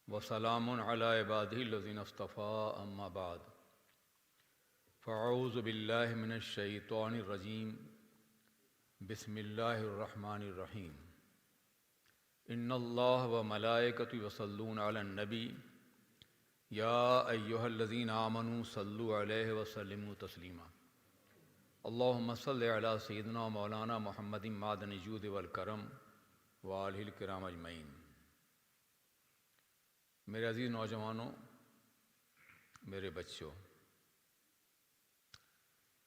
وسلام علی عبادہ الذین اصطفیٰ اما بعد فاعوذ باللہ من الشیطان الرجیم بسم اللہ الرحمن الرحیم ان اللہ وملائکتہ یصلون علی النبی یا ایہا الذین آمنوا صلوا علیہ وسلموا تسلیما اللہم صل علی سیدنا مولانا محمد معدن الجود والکرم وآلہ الکرام اجمعین۔ میرے عزیز نوجوانوں، میرے بچوں،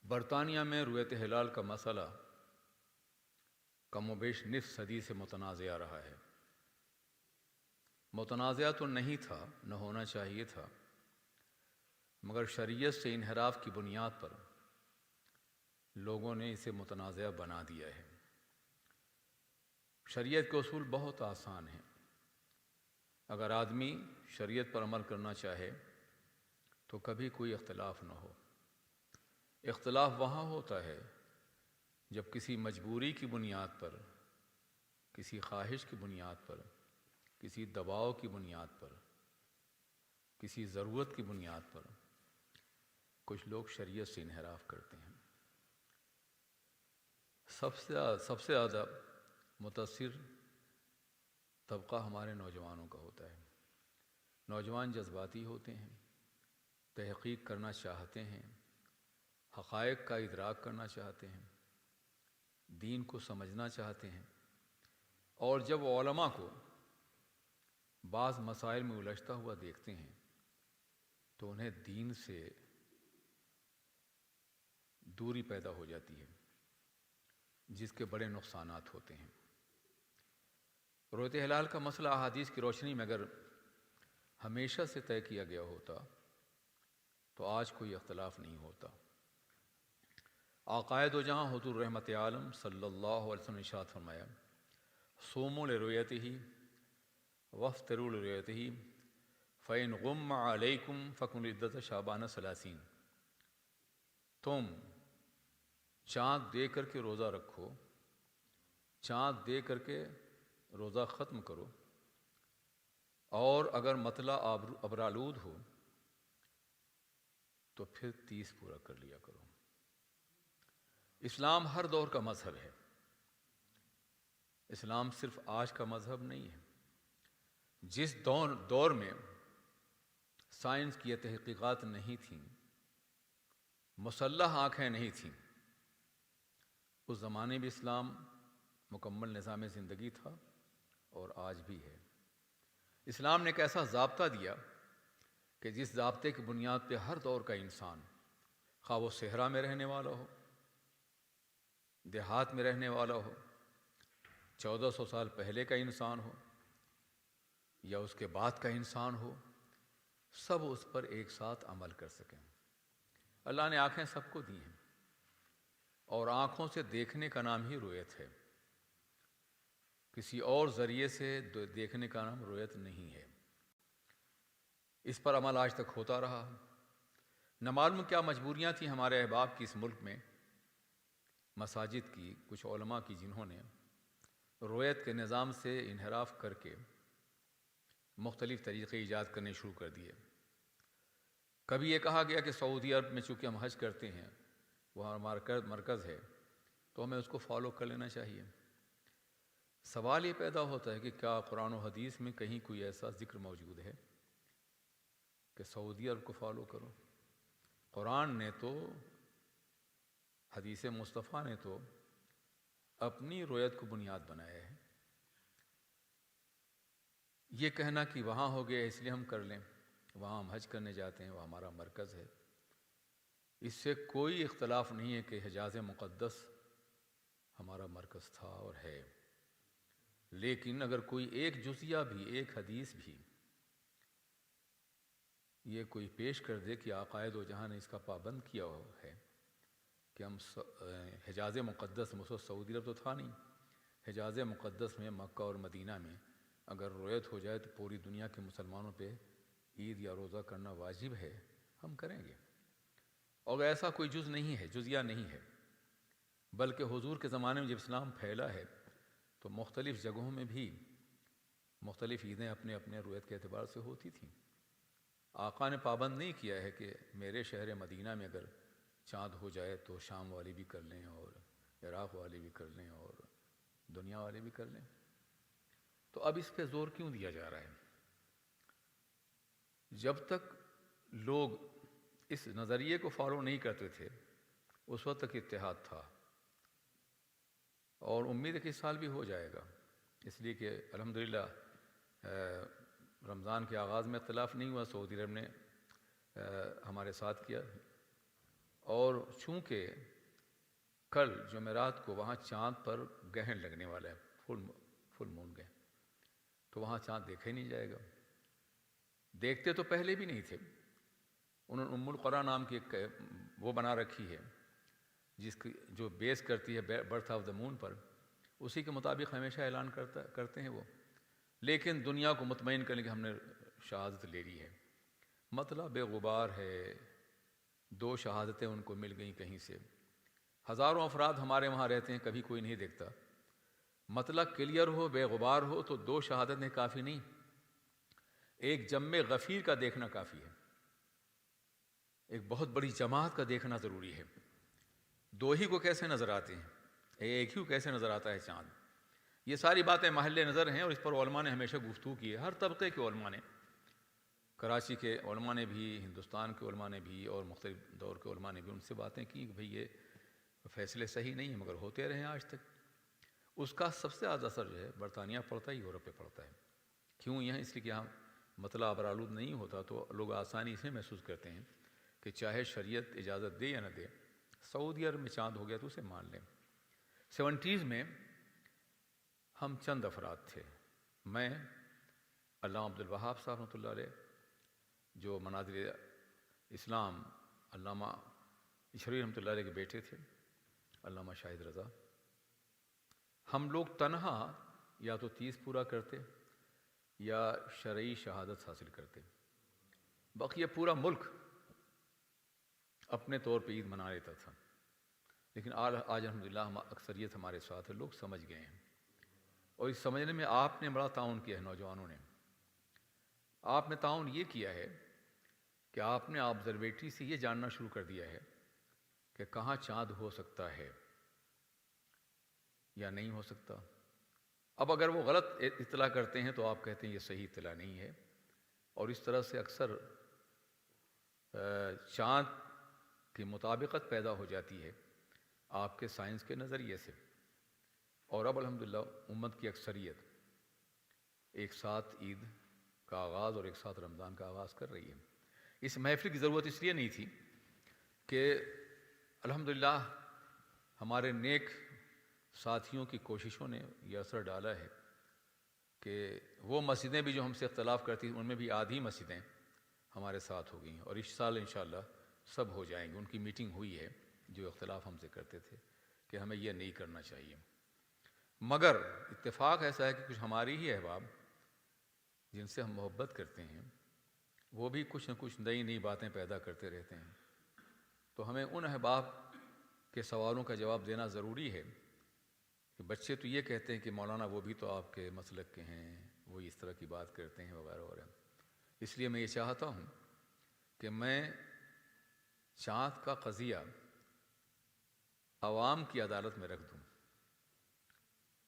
برطانیہ میں رؤیت ہلال کا مسئلہ کم و بیش نصف صدی سے متنازع رہا ہے۔ متنازع تو نہیں تھا، نہ ہونا چاہیے تھا، مگر شریعت سے انحراف کی بنیاد پر لوگوں نے اسے متنازع بنا دیا ہے۔ شریعت کے اصول بہت آسان ہیں۔ اگر آدمی شریعت پر عمل کرنا چاہے تو کبھی کوئی اختلاف نہ ہو۔ اختلاف وہاں ہوتا ہے جب کسی مجبوری کی بنیاد پر، کسی خواہش کی بنیاد پر، کسی دباؤ کی بنیاد پر، کسی ضرورت کی بنیاد پر کچھ لوگ شریعت سے انحراف کرتے ہیں۔ سب سے زیادہ متاثر طبقہ ہمارے نوجوانوں کا ہوتا ہے۔ نوجوان جذباتی ہوتے ہیں، تحقیق کرنا چاہتے ہیں، حقائق کا ادراک کرنا چاہتے ہیں، دین کو سمجھنا چاہتے ہیں، اور جب علماء کو بعض مسائل میں الجھتا ہوا دیکھتے ہیں تو انہیں دین سے دوری پیدا ہو جاتی ہے، جس کے بڑے نقصانات ہوتے ہیں۔ رؤیت ہلال کا مسئلہ احادیث کی روشنی میں اگر ہمیشہ سے طے کیا گیا ہوتا تو آج کوئی اختلاف نہیں ہوتا۔ آقائے دو جہاں حضور رحمت عالم صلی اللہ علیہ وسلم نے ارشاد فرمایا، صوموا لرؤیتہ وافطروا لرؤیتہ فإن غم علیکم فاکملوا عدۃ شعبان 30۔ تم چاند دے کر کے روزہ رکھو، چاند دے کر کے روزہ ختم کرو، اور اگر مطلع ابرآلود ہو تو پھر 30 پورا کر لیا کرو۔ اسلام ہر دور کا مذہب ہے۔ اسلام صرف آج کا مذہب نہیں ہے۔ جس دور میں سائنس کی یہ تحقیقات نہیں تھیں، مسلح آنکھیں نہیں تھیں، اس زمانے میں اسلام مکمل نظام زندگی تھا اور آج بھی ہے۔ اسلام نے ایک ایسا ضابطہ دیا کہ جس ضابطے کی بنیاد پہ ہر دور کا انسان، خواہ وہ صحرا میں رہنے والا ہو، دیہات میں رہنے والا ہو، 1400 سال پہلے کا انسان ہو یا اس کے بعد کا انسان ہو، سب اس پر ایک ساتھ عمل کر سکیں۔ اللہ نے آنکھیں سب کو دی ہیں، اور آنکھوں سے دیکھنے کا نام ہی رؤیت ہے۔ کسی اور ذریعے سے دیکھنے کا نام رؤیت نہیں ہے۔ اس پر عمل آج تک ہوتا رہا۔ نہ معلوم کیا مجبوریاں تھیں ہمارے احباب کی اس ملک میں، مساجد کی، کچھ علماء کی، جنہوں نے رؤیت کے نظام سے انحراف کر کے مختلف طریقے ایجاد کرنے شروع کر دیے۔ کبھی یہ کہا گیا کہ سعودی عرب میں چونکہ ہم حج کرتے ہیں، وہاں ہمارا مرکز ہے، تو ہمیں اس کو فالو کر لینا چاہیے۔ سوال یہ پیدا ہوتا ہے کہ کیا قرآن و حدیث میں کہیں کوئی ایسا ذکر موجود ہے کہ سعودی عرب کو فالو کرو؟ قرآن نے تو، حدیث مصطفیٰ نے تو اپنی رؤیت کو بنیاد بنایا ہے۔ یہ کہنا کہ وہاں ہو گیا اس لیے ہم کر لیں، وہاں ہم حج کرنے جاتے ہیں، وہ ہمارا مرکز ہے، اس سے کوئی اختلاف نہیں ہے کہ حجاز مقدس ہمارا مرکز تھا اور ہے۔ لیکن اگر کوئی ایک جزیہ بھی، ایک حدیث بھی یہ کوئی پیش کر دے کہ آقائے دو جہاں نے اس کا پابند کیا ہے کہ ہم حجاز مقدس، سعودی عرب تو تھا نہیں، حجاز مقدس میں، مکہ اور مدینہ میں اگر رؤیت ہو جائے تو پوری دنیا کے مسلمانوں پہ عید یا روزہ کرنا واجب ہے، ہم کریں گے۔ اور ایسا کوئی جز نہیں ہے، جزیہ نہیں ہے، بلکہ حضور کے زمانے میں جب اسلام پھیلا ہے تو مختلف جگہوں میں بھی مختلف عیدیں اپنے اپنے رویت کے اعتبار سے ہوتی تھیں۔ آقا نے پابند نہیں کیا ہے کہ میرے شہر مدینہ میں اگر چاند ہو جائے تو شام والے بھی کر لیں اور عراق والے بھی کر لیں اور دنیا والے بھی کر لیں۔ تو اب اس پہ زور کیوں دیا جا رہا ہے؟ جب تک لوگ اس نظریے کو فالو نہیں کرتے تھے اس وقت تک اتحاد تھا، اور امید ہے کہ اس سال بھی ہو جائے گا، اس لیے کہ الحمدللہ رمضان کے آغاز میں اختلاف نہیں ہوا، سعودی عرب نے ہمارے ساتھ کیا، اور چونکہ کل جمعرات کو وہاں چاند پر گرہن لگنے والا ہے، فل مون گرہن، تو وہاں چاند دیکھا ہی نہیں جائے گا۔ دیکھتے تو پہلے بھی نہیں تھے، انہوں نے ام القریٰ نام کی ایک وہ بنا رکھی ہے جس کی جو بیس کرتی ہے برتھ آف دا مون پر، اسی کے مطابق ہمیشہ اعلان کرتے ہیں وہ، لیکن دنیا کو مطمئن کرنے کہ ہم نے شہادت لے لی ہے۔ مطلب بے غبار ہے، 2 شہادتیں ان کو مل گئیں کہیں سے، ہزاروں افراد ہمارے وہاں رہتے ہیں، کبھی کوئی نہیں دیکھتا۔ مطلب کلیئر ہو، بے غبار ہو، تو 2 شہادتیں کافی نہیں، ایک جم غفیر کا دیکھنا کافی ہے، ایک بہت بڑی جماعت کا دیکھنا ضروری ہے۔ 2 ہی کو کیسے نظر آتے ہیں، ایک ہی کو کیسے نظر آتا ہے چاند؟ یہ ساری باتیں محل نظر ہیں، اور اس پر علماء نے ہمیشہ گفتگو کی ہے، ہر طبقے کے علماء نے، کراچی کے علماء نے بھی، ہندوستان کے علماء نے بھی، اور مختلف دور کے علماء نے بھی ان سے باتیں کی کہ بھئی یہ فیصلے صحیح نہیں ہیں، مگر ہوتے رہے ہیں آج تک۔ اس کا سب سے زیادہ اثر جو ہے برطانیہ پڑتا ہے، یورپ پہ پڑتا ہے۔ کیوں؟ یہاں اس لیے کہ یہاں مطلع ابرآلود نہیں ہوتا، تو لوگ آسانی سے محسوس کرتے ہیں کہ چاہے شریعت اجازت دے یا نہ دے، سعودی عرب میں چاند ہو گیا تو اسے مان لیں۔ 70s میں ہم چند افراد تھے، میں، علامہ عبدالوہاب صاحب رحمۃ اللہ علیہ، جو مناظر اسلام علامہ اشرفی رحمۃ اللہ علیہ کے بیٹے تھے، علامہ شاہد رضا، ہم لوگ تنہا یا تو 30 پورا کرتے یا شرعی شہادت حاصل کرتے، باقی پورا ملک اپنے طور پہ عید منا لیتا تھا۔ لیکن آج الحمدللہ اکثریت ہمارے ساتھ ہے، لوگ سمجھ گئے ہیں، اور اس سمجھنے میں آپ نے بڑا تعاون کیا ہے، نوجوانوں نے۔ آپ نے تعاون یہ کیا ہے کہ آپ نے آبزرویٹری سے یہ جاننا شروع کر دیا ہے کہ کہاں چاند ہو سکتا ہے یا نہیں ہو سکتا۔ اب اگر وہ غلط اطلاع کرتے ہیں تو آپ کہتے ہیں یہ صحیح اطلاع نہیں ہے، اور اس طرح سے اکثر چاند کی مطابقت پیدا ہو جاتی ہے آپ کے سائنس کے نظریے سے۔ اور اب الحمدللہ امت کی اکثریت ایک ساتھ عید کا آغاز اور ایک ساتھ رمضان کا آغاز کر رہی ہے۔ اس محفل کی ضرورت اس لیے نہیں تھی کہ الحمدللہ ہمارے نیک ساتھیوں کی کوششوں نے یہ اثر ڈالا ہے کہ وہ مسجدیں بھی جو ہم سے اختلاف کرتی ہیں ان میں بھی آدھی مسجدیں ہمارے ساتھ ہو گئی ہیں، اور اس سال انشاءاللہ سب ہو جائیں گے۔ ان کی میٹنگ ہوئی ہے جو اختلاف ہم سے کرتے تھے کہ ہمیں یہ نہیں کرنا چاہیے، مگر اتفاق ایسا ہے کہ کچھ ہماری ہی احباب جن سے ہم محبت کرتے ہیں وہ بھی کچھ نہ کچھ نئی نئی باتیں پیدا کرتے رہتے ہیں، تو ہمیں ان احباب کے سوالوں کا جواب دینا ضروری ہے کہ بچے تو یہ کہتے ہیں کہ مولانا وہ بھی تو آپ کے مسلک کے ہیں، وہ اس طرح کی بات کرتے ہیں وغیرہ وغیرہ۔ اس لیے میں یہ چاہتا ہوں کہ میں چاند کا قضیہ عوام کی عدالت میں رکھ دوں،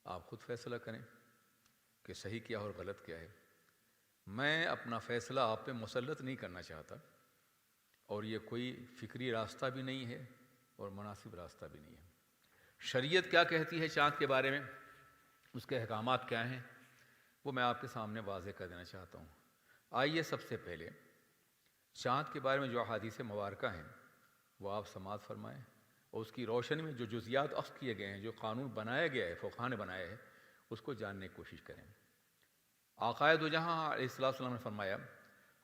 آپ خود فیصلہ کریں کہ صحیح کیا اور غلط کیا ہے۔ میں اپنا فیصلہ آپ پہ مسلط نہیں کرنا چاہتا، اور یہ کوئی فکری راستہ بھی نہیں ہے اور مناسب راستہ بھی نہیں ہے۔ شریعت کیا کہتی ہے چاند کے بارے میں، اس کے احکامات کیا ہیں، وہ میں آپ کے سامنے واضح کر دینا چاہتا ہوں۔ آئیے سب سے پہلے چاند کے بارے میں جو احادیث مبارکہ ہیں وہ آپ سماعت فرمائیں، اور اس کی روشنی میں جو جزیات اخذ کیے گئے ہیں، جو قانون بنایا گیا ہے، فقہاء نے بنایا ہے، اس کو جاننے کی کوشش کریں۔ آقائے دو جہاں علیہ السلام نے فرمایا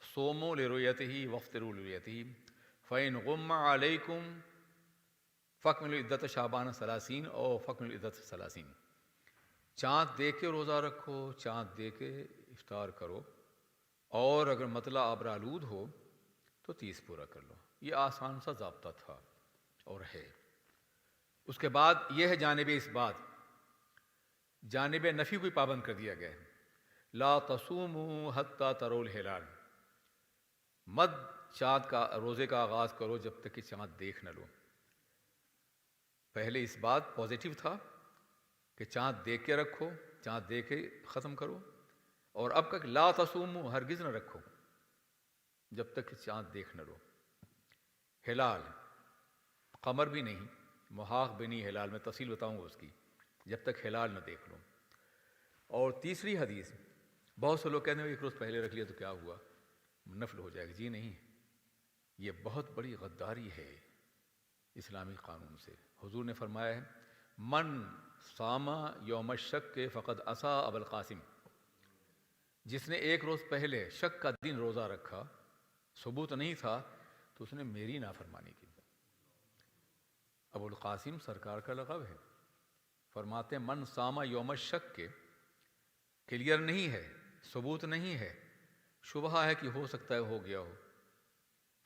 صوموا لرؤیتہ وافطروا لرؤیتہ فإن غم علیکم فاکملوا عدۃ شعبان 30 اور فاکملوا عدۃ 30۔ چاند دیکھ کے روزہ رکھو، چاند دیکھ کے افطار کرو، اور اگر مطلع ابرآلود ہو تو 30 پورا کر لو۔ یہ آسان سا ضابطہ تھا اور ہے۔ اس کے بعد یہ ہے جانب اس بات، جانب نفی کوئی پابند کر دیا گیا ہے۔ لا تصوموا حتی تروا الہلال، مت چاند کا روزے کا آغاز کرو جب تک کہ چاند دیکھ نہ لو۔ پہلے اس بات پازیٹیو تھا کہ چاند دیکھ کے رکھو، چاند دیکھ کے ختم کرو، اور اب تک لا تصوموا، ہرگز نہ رکھو جب تک کہ چاند دیکھ نہ لو۔ ہلال، قمر بھی نہیں، محاق بھی نہیں، ہلال میں تفصیل بتاؤں گا اس کی، جب تک ہلال نہ دیکھ لو۔ اور تیسری حدیث، بہت سے لوگ کہتے ہیں ایک روز پہلے رکھ لیا تو کیا ہوا، نفل ہو جائے گا۔ جی نہیں، یہ بہت بڑی غداری ہے اسلامی قانون سے۔ حضور نے فرمایا ہے من صام یوم الشک فقد عصا ابا القاسم، جس نے ایک روز پہلے شک کا دن روزہ رکھا، ثبوت نہیں تھا، تو اس نے میری نافرمانی کی۔ ابو القاسم سرکار کا لقب ہے۔ فرماتے ہیں من صام یوم الشک کے، کلیئر نہیں ہے، ثبوت نہیں ہے، شبہ ہے کہ ہو سکتا ہے ہو گیا ہو،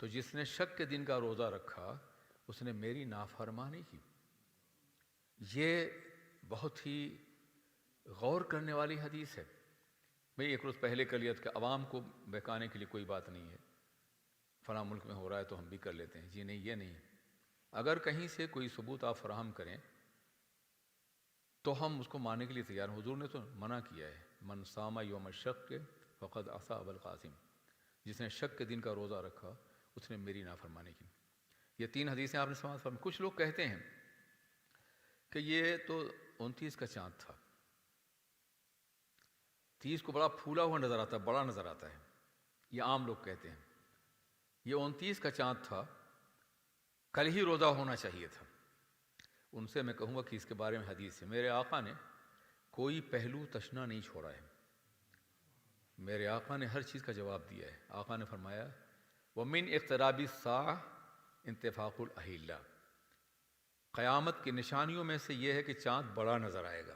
تو جس نے شک کے دن کا روزہ رکھا اس نے میری نافرمانی کی۔ یہ بہت ہی غور کرنے والی حدیث ہے۔ بھئی ایک روز پہلے کر لیا، کہ عوام کو بہکانے کے لیے کوئی بات نہیں ہے، فلاں ملک میں ہو رہا ہے تو ہم بھی کر لیتے ہیں۔ جی نہیں، یہ نہیں۔ اگر کہیں سے کوئی ثبوت آپ فراہم کریں تو ہم اس کو ماننے کے لیے تیار ہیں۔ حضور نے تو منع کیا ہے، من صام یوم الشک فقد عصا ابا القاسم، جس نے شک کے دن کا روزہ رکھا اس نے میری نافرمانی کی۔ یہ تین حدیثیں آپ نے سماعت فرمائی۔ کچھ لوگ کہتے ہیں کہ یہ تو 29 کا چاند تھا، 30 کو بڑا پھولا ہوا نظر آتا ہے، بڑا نظر آتا ہے، یہ عام لوگ کہتے ہیں۔ یہ 29 کا چاند تھا، کل ہی روزہ ہونا چاہیے تھا۔ ان سے میں کہوں گا کہ اس کے بارے میں حدیث ہے، میرے آقا نے کوئی پہلو تشنا نہیں چھوڑا ہے، میرے آقا نے ہر چیز کا جواب دیا ہے۔ آقا نے فرمایا وَمِنْ اقتراب الساعة انتفاق الاہلہ، قیامت کی نشانیوں میں سے یہ ہے کہ چاند بڑا نظر آئے گا۔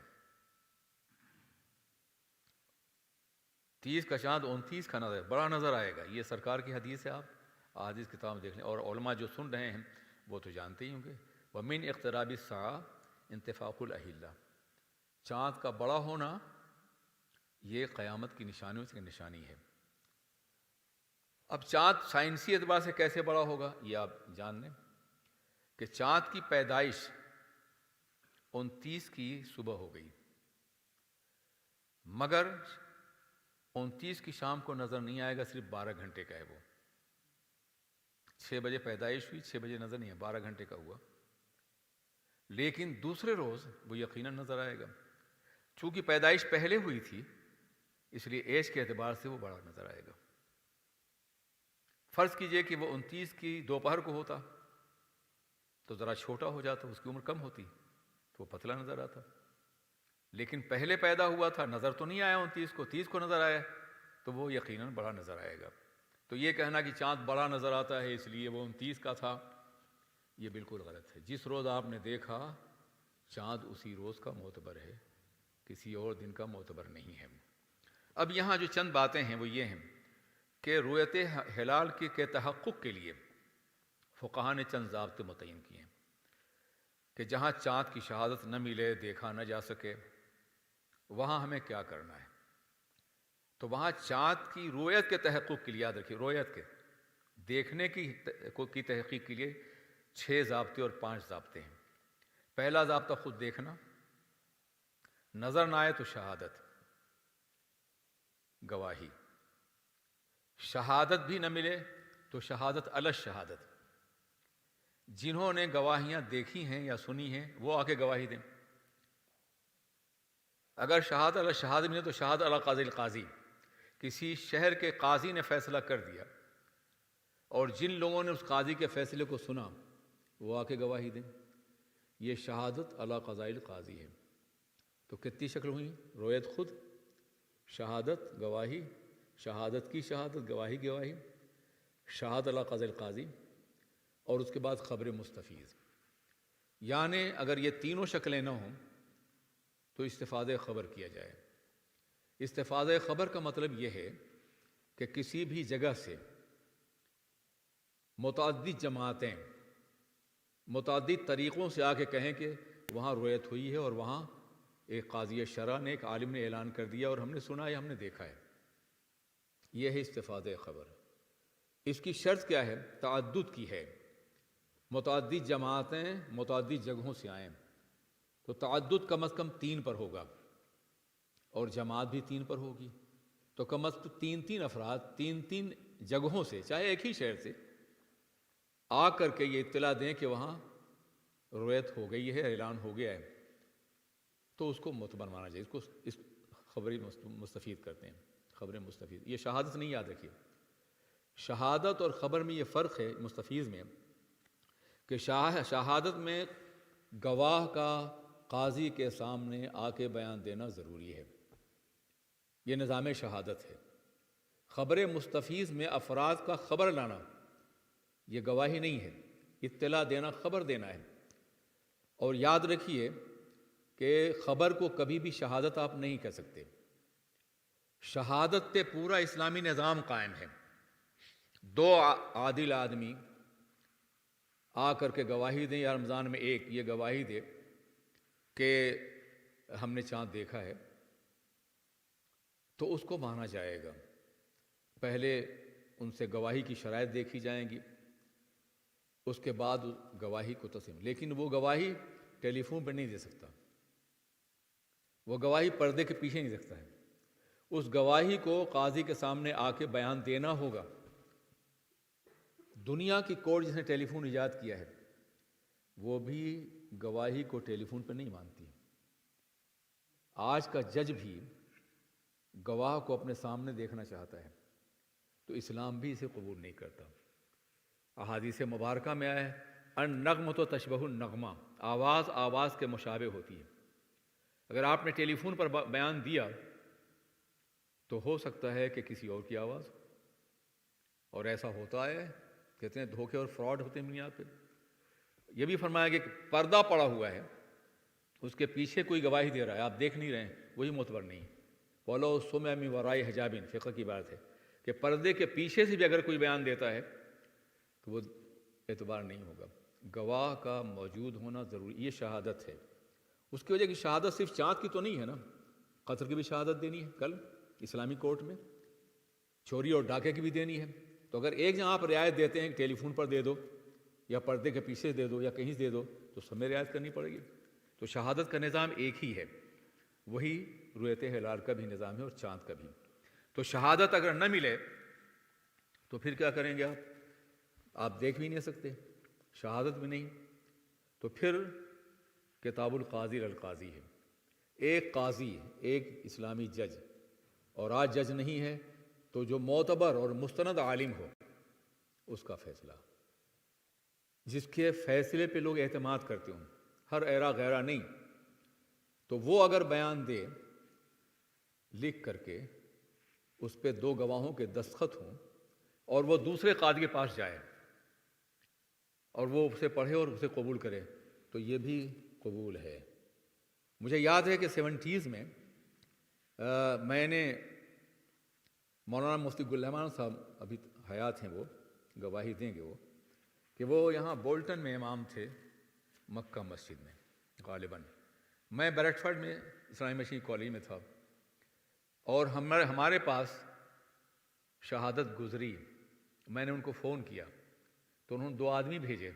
30 کا چاند 29 کا نظر بڑا نظر آئے گا، یہ سرکار کی حدیث ہے۔ آپ حدیث کتاب دیکھ لیں، اور علماء جو سن رہے ہیں وہ تو جانتے ہی ہوں گے۔ وَمِنْ اقتراب الساعة انتفاق الاہلہ، چاند کا بڑا ہونا یہ قیامت کی نشانیوں سے نشانی ہے۔ اب چاند سائنسی اعتبار سے کیسے بڑا ہوگا یہ آپ جان لیں کہ چاند کی پیدائش 29 کی صبح ہو گئی، مگر 29 کی شام کو نظر نہیں آئے گا، صرف 12 گھنٹے کا ہے وہ۔ 6 بجے پیدائش ہوئی، 6 بجے نظر نہیں ہے، 12 گھنٹے کا ہوا، لیکن دوسرے روز وہ یقیناً نظر آئے گا۔ چونکہ پیدائش پہلے ہوئی تھی اس لیے ایج کے اعتبار سے وہ بڑا نظر آئے گا۔ فرض کیجئے کہ وہ 29 کی دوپہر کو ہوتا تو ذرا چھوٹا ہو جاتا، اس کی عمر کم ہوتی تو وہ پتلا نظر آتا، لیکن پہلے پیدا ہوا تھا، نظر تو نہیں آیا 29 کو، 30 کو نظر آیا تو وہ یقیناً بڑا نظر آئے گا۔ تو یہ کہنا کہ چاند بڑا نظر آتا ہے اس لیے وہ 29 کا تھا، یہ بالکل غلط ہے۔ جس روز آپ نے دیکھا چاند اسی روز کا معتبر ہے، کسی اور دن کا معتبر نہیں ہے۔ اب یہاں جو چند باتیں ہیں وہ یہ ہیں کہ رؤیت ہلال کے تحقق کے لیے فقہا نے چند ضابطے متعین کیے ہیں کہ جہاں چاند کی شہادت نہ ملے، دیکھا نہ جا سکے، وہاں ہمیں کیا کرنا ہے۔ تو وہاں چاند کی رؤیت کے تحقق کے لیے، یاد رکھیے رؤیت کے دیکھنے کی تحقیق کے لیے 6 ضابطے اور 5 ضابطے ہیں۔ پہلا ضابطہ خود دیکھنا، نظر نہ آئے تو شہادت، گواہی، شہادت بھی نہ ملے تو شہادت علی الشہادت، جنہوں نے گواہیاں دیکھی ہیں یا سنی ہیں وہ آ کے گواہی دیں۔ اگر شہادت علی الشہادت ملے تو شہادت علی قاضی القاضی، کسی شہر کے قاضی نے فیصلہ کر دیا اور جن لوگوں نے اس قاضی کے فیصلے کو سنا وہ آ کے گواہی دیں، یہ شہادت علی قضاء القاضی ہے۔ تو کتنی شکل ہوئی؟ رؤیت خود، شہادت گواہی، شہادت کی شہادت، گواہی گواہی، شہادت علی قضاء القاضی، اور اس کے بعد خبر مستفیض۔ یعنی اگر یہ تینوں شکلیں نہ ہوں تو استفادہ خبر کیا جائے۔ استفادہ خبر کا مطلب یہ ہے کہ کسی بھی جگہ سے متعدد جماعتیں متعدد طریقوں سے آ کے کہیں کہ وہاں رؤیت ہوئی ہے اور وہاں ایک قاضی شرع نے، ایک عالم نے اعلان کر دیا اور ہم نے سنا ہے، ہم نے دیکھا ہے. یہ ہے استفادہ خبر. اس کی شرط کیا ہے؟ تعدد کی ہے. متعدد جماعتیں متعدد جگہوں سے آئیں تو تعدد کم از کم 3 پر ہوگا اور جماعت بھی 3 پر ہوگی. تو کم از کم 3 افراد 3 جگہوں سے، چاہے ایک ہی شہر سے، آ کر کے یہ اطلاع دیں کہ وہاں رویت ہو گئی ہے، اعلان ہو گیا ہے، تو اس کو معتبر مانا جائے. اس خبری مستفید کرتے ہیں. خبر مستفید، یہ شہادت نہیں، یاد رکھیے. شہادت اور خبر میں یہ فرق ہے مستفیض میں کہ شہادت میں گواہ کا قاضی کے سامنے آ کے بیان دینا ضروری ہے، یہ نظام شہادت ہے. خبر مستفیض میں افراد کا خبر لانا یہ گواہی نہیں ہے، اطلاع دینا، خبر دینا ہے. اور یاد رکھیے کہ خبر کو کبھی بھی شہادت آپ نہیں کہہ سکتے. شہادت پہ پورا اسلامی نظام قائم ہے. 2 عادل آدمی آ کر کے گواہی دیں، یا رمضان میں ایک یہ گواہی دے کہ ہم نے چاند دیکھا ہے، تو اس کو مانا جائے گا. پہلے ان سے گواہی کی شرائط دیکھی جائیں گی، اس کے بعد گواہی کو تسلیم. لیکن وہ گواہی ٹیلی فون پہ نہیں دے سکتا، وہ گواہی پردے کے پیچھے نہیں سکتا ہے. اس گواہی کو قاضی کے سامنے آ کے بیان دینا ہوگا. دنیا کی کورٹ جس نے ٹیلی فون ایجاد کیا ہے وہ بھی گواہی کو ٹیلی فون پہ نہیں مانتی. آج کا جج بھی گواہ کو اپنے سامنے دیکھنا چاہتا ہے، تو اسلام بھی اسے قبول نہیں کرتا. احادیث مبارکہ میں آیا ہے النغمۃ تشبہ النغمہ، آواز آواز کے مشابہ ہوتی ہے. اگر آپ نے ٹیلی فون پر بیان دیا تو ہو سکتا ہے کہ کسی اور کی آواز، اور ایسا ہوتا ہے. کہتے ہیں دھوکے اور فراڈ ہوتے ہیں بنیاد پہ. یہ بھی فرمایا کہ پردہ پڑا ہوا ہے، اس کے پیچھے کوئی گواہی دے رہا ہے، آپ دیکھ نہیں رہے ہیں، وہی معتبر نہیں. وَلَوْ سُمِعَ مِنْ وَرَاءِ حِجَابٍ، فقہ کی بات ہے کہ پردے کے پیچھے سے بھی اگر کوئی بیان دیتا ہے تو وہ اعتبار نہیں ہوگا. گواہ کا موجود ہونا ضروری، یہ شہادت ہے. اس کی وجہ کہ شہادت صرف چاند کی تو نہیں ہے نا، قتل کی بھی شہادت دینی ہے کل اسلامی کورٹ میں، چوری اور ڈاکے کی بھی دینی ہے. تو اگر ایک جہاں آپ رعایت دیتے ہیں کہ ٹیلی فون پر دے دو یا پردے کے پیچھے دے دو یا کہیں سے دے دو، تو سب میں رعایت کرنی پڑے گی. تو شہادت کا نظام ایک ہی ہے، وہی رویت ہلال کا بھی نظام ہے اور چاند کا بھی. تو شہادت اگر نہ ملے تو پھر کیا کریں گے آپ دیکھ بھی نہیں سکتے، شہادت بھی نہیں. تو پھر کتاب القاضی القاضی ہے. ایک قاضی، ایک اسلامی جج، اور آج جج نہیں ہے تو جو معتبر اور مستند عالم ہو اس کا فیصلہ، جس کے فیصلے پہ لوگ اعتماد کرتے ہوں، ہر ایرا غیرہ نہیں، تو وہ اگر بیان دے لکھ کر کے، اس پہ 2 گواہوں کے دستخط ہوں اور وہ دوسرے قاضی کے پاس جائے اور وہ اسے پڑھے اور اسے قبول کرے، تو یہ بھی قبول ہے. مجھے یاد ہے کہ 70s میں میں نے مولانا مفتی گل رحمان صاحب، ابھی حیات ہیں، وہ گواہی دیں گے، وہ کہ وہ یہاں بولٹن میں امام تھے، مکہ مسجد میں غالباً. میں بیرٹ فورڈ میں اسلامی مشین کالج میں تھا اور ہمارے پاس شہادت گزری. میں نے ان کو فون کیا تو انہوں نے 2 آدمی بھیجے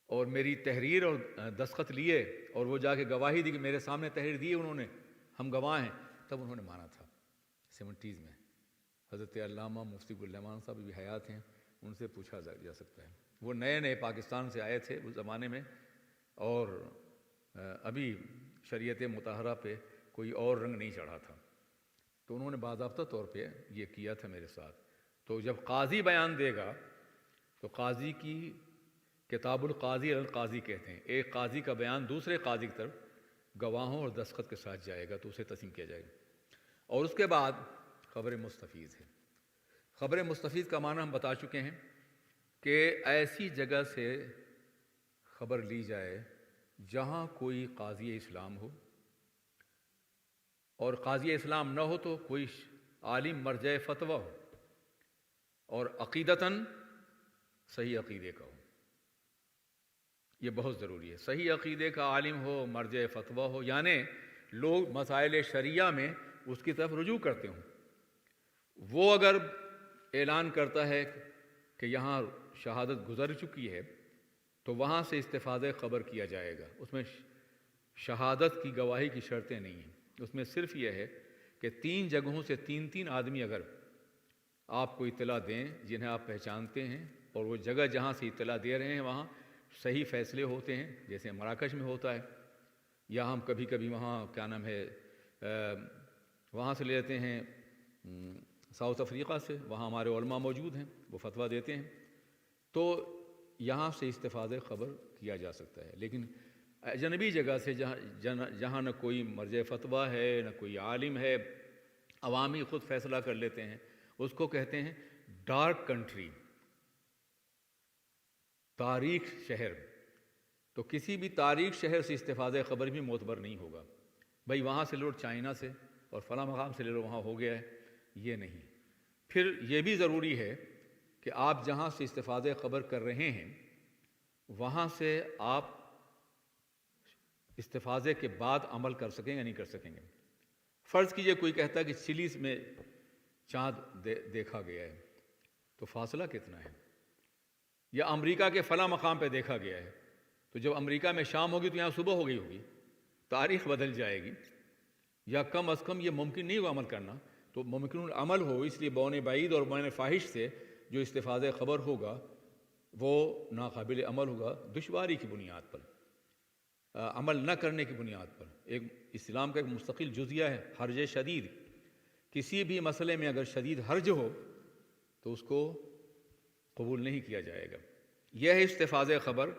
اور میری تحریر اور دستخط لیے اور وہ جا کے گواہی دی کہ میرے سامنے تحریر دی انہوں نے، ہم گواہ ہیں. تب انہوں نے مانا تھا 70s میں. حضرت علامہ مفتی گل رحمان صاحب بھی حیات ہیں، ان سے پوچھا جا سکتا ہے. وہ نئے نئے پاکستان سے آئے تھے اس زمانے میں اور ابھی شریعت مطہرہ پہ کوئی اور رنگ نہیں چڑھا تھا، تو انہوں نے باضابطہ طور پہ یہ کیا تھا میرے ساتھ. تو جب قاضی بیان دے گا تو قاضی کی کتاب القاضی القاضی کہتے ہیں، ایک قاضی کا بیان دوسرے قاضی کی طرف گواہوں اور دستخط کے ساتھ جائے گا تو اسے تسلیم کیا جائے گا. اور اس کے بعد خبر مستفیض ہے. خبر مستفیض کا معنی ہم بتا چکے ہیں کہ ایسی جگہ سے خبر لی جائے جہاں کوئی قاضی اسلام ہو، اور قاضی اسلام نہ ہو تو کوئی عالم مرجع فتویٰ ہو اور عقیدتاً صحیح عقیدے کا ہو. یہ بہت ضروری ہے۔ صحیح عقیدے کا عالم ہو، مرجع فتویٰ ہو، یعنی لوگ مسائل شریعہ میں اس کی طرف رجوع کرتے ہوں، وہ اگر اعلان کرتا ہے کہ یہاں شہادت گزر چکی ہے تو وہاں سے استفادہ خبر کیا جائے گا۔ اس میں شہادت کی گواہی کی شرطیں نہیں ہیں، اس میں صرف یہ ہے کہ 3 جگہوں سے 3 آدمی اگر آپ کو اطلاع دیں جنہیں آپ پہچانتے ہیں، اور وہ جگہ جہاں سے اطلاع دے رہے ہیں وہاں صحیح فیصلے ہوتے ہیں، جیسے مراکش میں ہوتا ہے، یا ہم کبھی کبھی وہاں کیا نام ہے وہاں سے لیتے ہیں ساؤتھ افریقہ سے، وہاں ہمارے علماء موجود ہیں، وہ فتویٰ دیتے ہیں، تو یہاں سے استفادہ خبر کیا جا سکتا ہے۔ لیکن اجنبی جگہ سے جہاں نہ کوئی مرجع فتویٰ ہے، نہ کوئی عالم ہے، عوامی خود فیصلہ کر لیتے ہیں، اس کو کہتے ہیں ڈارک کنٹری، تاریک شہر۔ تو کسی بھی تاریک شہر سے استفادہ خبر بھی معتبر نہیں ہوگا۔ بھئی وہاں سے لو چائنا سے اور فلاں مقام سے لے لو وہاں ہو گیا ہے، یہ نہیں۔ پھر یہ بھی ضروری ہے کہ آپ جہاں سے استفادہ خبر کر رہے ہیں وہاں سے آپ استفادے کے بعد عمل کر سکیں یا نہیں کر سکیں گے۔ فرض کیجئے کوئی کہتا ہے کہ چلی میں چاند دیکھا گیا ہے، تو فاصلہ کتنا ہے؟ یا امریکہ کے فلاں مقام پہ دیکھا گیا ہے، تو جب امریکہ میں شام ہوگی تو یہاں صبح ہو گئی ہوگی، تاریخ بدل جائے گی، یا کم از کم یہ ممکن نہیں ہوگا عمل کرنا۔ تو ممکن العمل ہو، اس لیے بون بعید اور بون فاحش سے جو استفادہ خبر ہوگا وہ ناقابل عمل ہوگا، دشواری کی بنیاد پر، عمل نہ کرنے کی بنیاد پر۔ ایک اسلام کا ایک مستقل جزیہ ہے حرج شدید، کسی بھی مسئلے میں اگر شدید حرج ہو تو اس کو قبول نہیں کیا جائے گا۔ یہ ہے استفادہ خبر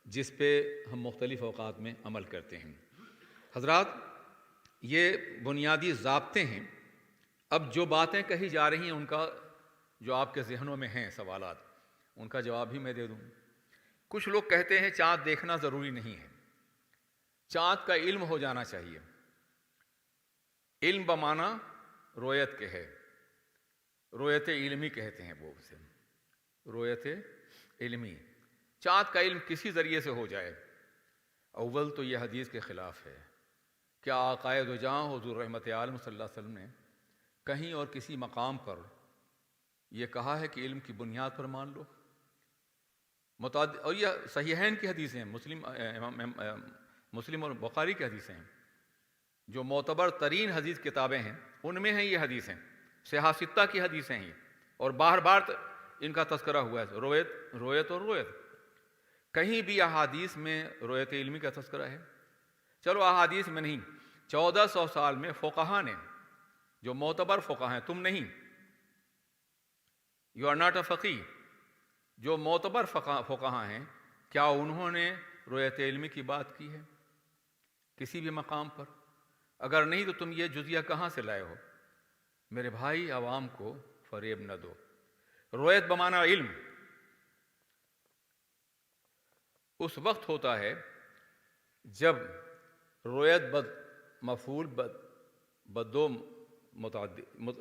جس پہ ہم مختلف اوقات میں عمل کرتے ہیں۔ حضرات، یہ بنیادی ضابطے ہیں۔ اب جو باتیں کہی جا رہی ہیں ان کا جو آپ کے ذہنوں میں ہیں سوالات، ان کا جواب بھی میں دے دوں۔ کچھ لوگ کہتے ہیں چاند دیکھنا ضروری نہیں ہے، چاند کا علم ہو جانا چاہیے۔ علم بمانا رویت کے ہے، رویت علمی کہتے ہیں وہ اسے، رویت علمی۔ چاند کا علم کسی ذریعے سے ہو جائے، اول تو یہ حدیث کے خلاف ہے۔ کیا آقائے دو جہاں حضور رحمت عالم صلی اللہ علیہ وسلم نے کہیں اور کسی مقام پر یہ کہا ہے کہ علم کی بنیاد پر مان لو؟ اور یہ صحیحین کی حدیثیں ہیں، مسلم اور بخاری کی حدیثیں ہیں، جو معتبر ترین حدیث کتابیں ہیں ان میں ہیں یہ حدیثیں، صحاح ستہ کی حدیثیں ہیں، اور بار بار ان کا تذکرہ ہوا ہے، رویت اور رویت۔ کہیں بھی احادیث میں رویت علمی کا تذکرہ ہے؟ چلو احادیث میں نہیں، 1400 سال میں فقہا نے، جو معتبر فقہا ہیں، تم نہیں، یو آر ناٹ اے فقی، جو معتبر فقہا ہیں، کیا انہوں نے رویت علمی کی بات کی ہے کسی بھی مقام پر؟ اگر نہیں تو تم یہ جزیہ کہاں سے لائے ہو؟ میرے بھائی، عوام کو فریب نہ دو۔ رویت بمانا علم اس وقت ہوتا ہے جب رویت مفعول بدو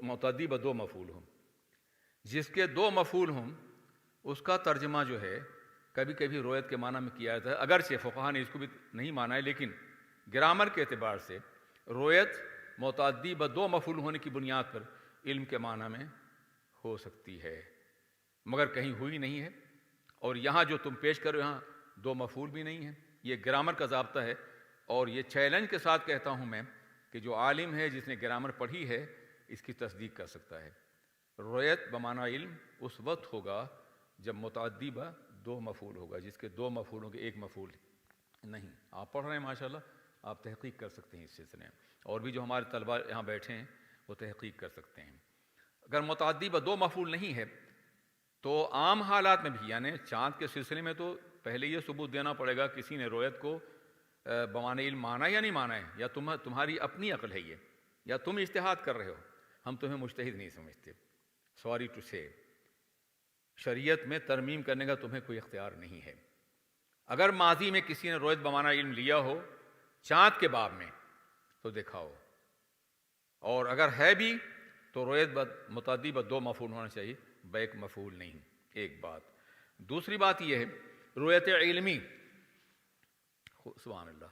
متعدی بدو مفعول ہوں، جس کے 2 مفعول ہوں اس کا ترجمہ جو ہے کبھی کبھی رویت کے معنی میں کیا جاتا ہے، اگرچہ فقہا نے اس کو بھی نہیں مانا ہے، لیکن گرامر کے اعتبار سے رویت متعدی بدو مفعول ہونے کی بنیاد پر علم کے معنی میں ہو سکتی ہے، مگر کہیں ہوئی نہیں ہے۔ اور یہاں جو تم پیش کرو یہاں 2 مفعول بھی نہیں ہیں، یہ گرامر کا ضابطہ ہے، اور یہ چیلنج کے ساتھ کہتا ہوں میں کہ جو عالم ہے جس نے گرامر پڑھی ہے اس کی تصدیق کر سکتا ہے۔ رویت بمانا علم اس وقت ہوگا جب متعدی با 2 مفعول ہوگا، جس کے 2 مفعول ہوں گے، 1 مفعول نہیں۔ آپ پڑھ رہے ہیں ماشاءاللہ، آپ تحقیق کر سکتے ہیں اس سلسلے میں، اور بھی جو ہمارے طلباء یہاں بیٹھے ہیں وہ تحقیق کر سکتے ہیں۔ اگر متعدی با 2 مفعول نہیں ہے تو عام حالات میں بھی، یعنی چاند کے سلسلے میں تو پہلے یہ ثبوت دینا پڑے گا کسی نے رویت کو بمانے علم مانا یا نہیں مانا ہے، یا تمہاری اپنی عقل ہے یہ، یا تم اجتہاد کر رہے ہو۔ ہم تمہیں مجتہد نہیں سمجھتے، سوری ٹو سے، شریعت میں ترمیم کرنے کا تمہیں کوئی اختیار نہیں ہے۔ اگر ماضی میں کسی نے رویت بمانا علم لیا ہو چاند کے باب میں تو دکھاؤ، اور اگر ہے بھی تو رویت متعدی با 2 مفعول ہونا چاہیے، با 1 مفعول نہیں۔ ایک بات۔ دوسری بات یہ ہے رویت علمی، سبحان اللہ،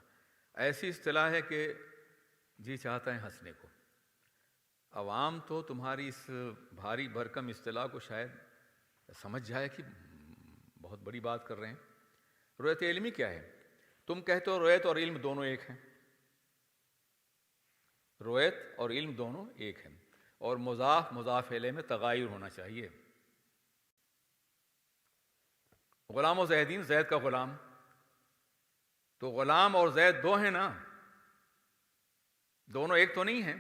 ایسی اصطلاح ہے کہ جی چاہتا ہے ہنسنے کو۔ عوام تو تمہاری اس بھاری بھرکم اصطلاح کو شاید سمجھ جائے کہ بہت بڑی بات کر رہے ہیں۔ رویت علمی کیا ہے؟ تم کہتے ہو رویت اور علم دونوں ایک ہیں، رویت اور علم دونوں ایک ہیں، اور مضاف مضاف الیہ میں تغایر ہونا چاہیے۔ غلام و زیدین، زید کا غلام، تو غلام اور زید دو ہیں نا، دونوں ایک تو نہیں ہیں۔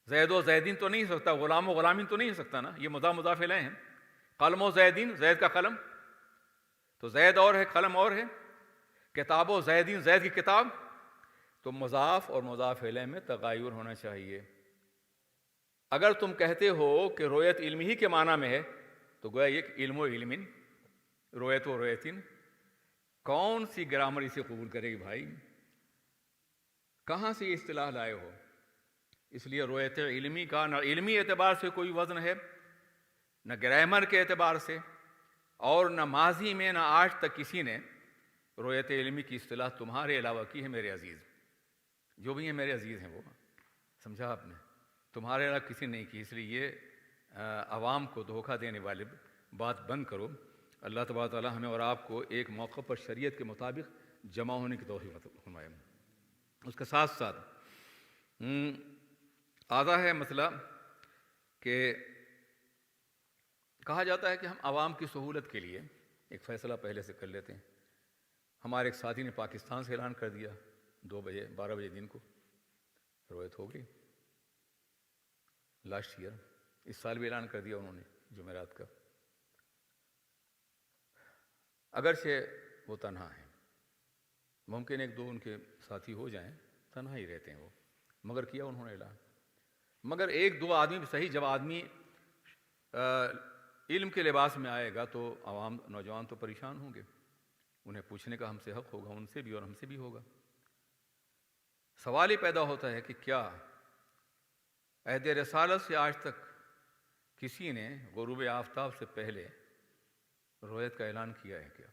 زید و زیدین تو نہیں ہو سکتا، غلام و غلامین تو نہیں ہو سکتا نا، یہ مضاف مضاف الیہ ہیں۔ قلم و زیدین، زید کا قلم، تو زید اور ہے قلم اور ہے۔ کتاب و زیدین، زید کی کتاب، تو مضاف اور مضاف الیہ میں تغایر ہونا چاہیے۔ اگر تم کہتے ہو کہ رویت علم ہی کے معنی میں ہے تو گویا یہ علم و علمن، رویت و رویتن، کون سی گرامر اسے قبول کرے گی بھائی؟ کہاں سے یہ اصطلاح لائے ہو؟ اس لیے رویت علمی کا نہ علمی اعتبار سے کوئی وزن ہے، نہ گرامر کے اعتبار سے، اور نہ ماضی میں نہ آج تک کسی نے رویت علمی کی اصطلاح تمہارے علاوہ کی ہے میرے عزیز۔ جو بھی ہیں میرے عزیز ہیں وہ، سمجھا آپ نے؟ تمہارے علاوہ کسی نے نہیں کی، اس لیے یہ عوام کو دھوکہ دینے والی بات بند کرو۔ اللہ تبارک تعالیٰ ہمیں اور آپ کو ایک موقع پر شریعت کے مطابق جمع ہونے کی توفیق فرمائے۔ اس کے ساتھ ساتھ آدھا ہے مسئلہ کہ کہا جاتا ہے کہ ہم عوام کی سہولت کے لیے ایک فیصلہ پہلے سے کر لیتے ہیں۔ ہمارے ایک ساتھی نے پاکستان سے اعلان کر دیا 12 بجے دن کو، رویت ہو گئی لاسٹ ایئر، اس سال بھی اعلان کر دیا انہوں نے جمعرات کا۔ اگرچہ وہ تنہا ہیں، ممکن ایک دو ان کے ساتھی ہو جائیں، تنہا ہی رہتے ہیں وہ، مگر کیا انہوں نے اعلان۔ مگر ایک دو آدمی بھی صحیح، جب آدمی علم کے لباس میں آئے گا تو عوام نوجوان تو پریشان ہوں گے، انہیں پوچھنے کا ہم سے حق ہوگا، ان سے بھی اور ہم سے بھی ہوگا۔ سوال یہ پیدا ہوتا ہے کہ کیا عہد رسالت سے آج تک کسی نے غروب آفتاب سے پہلے رویت کا اعلان کیا ہے کیا؟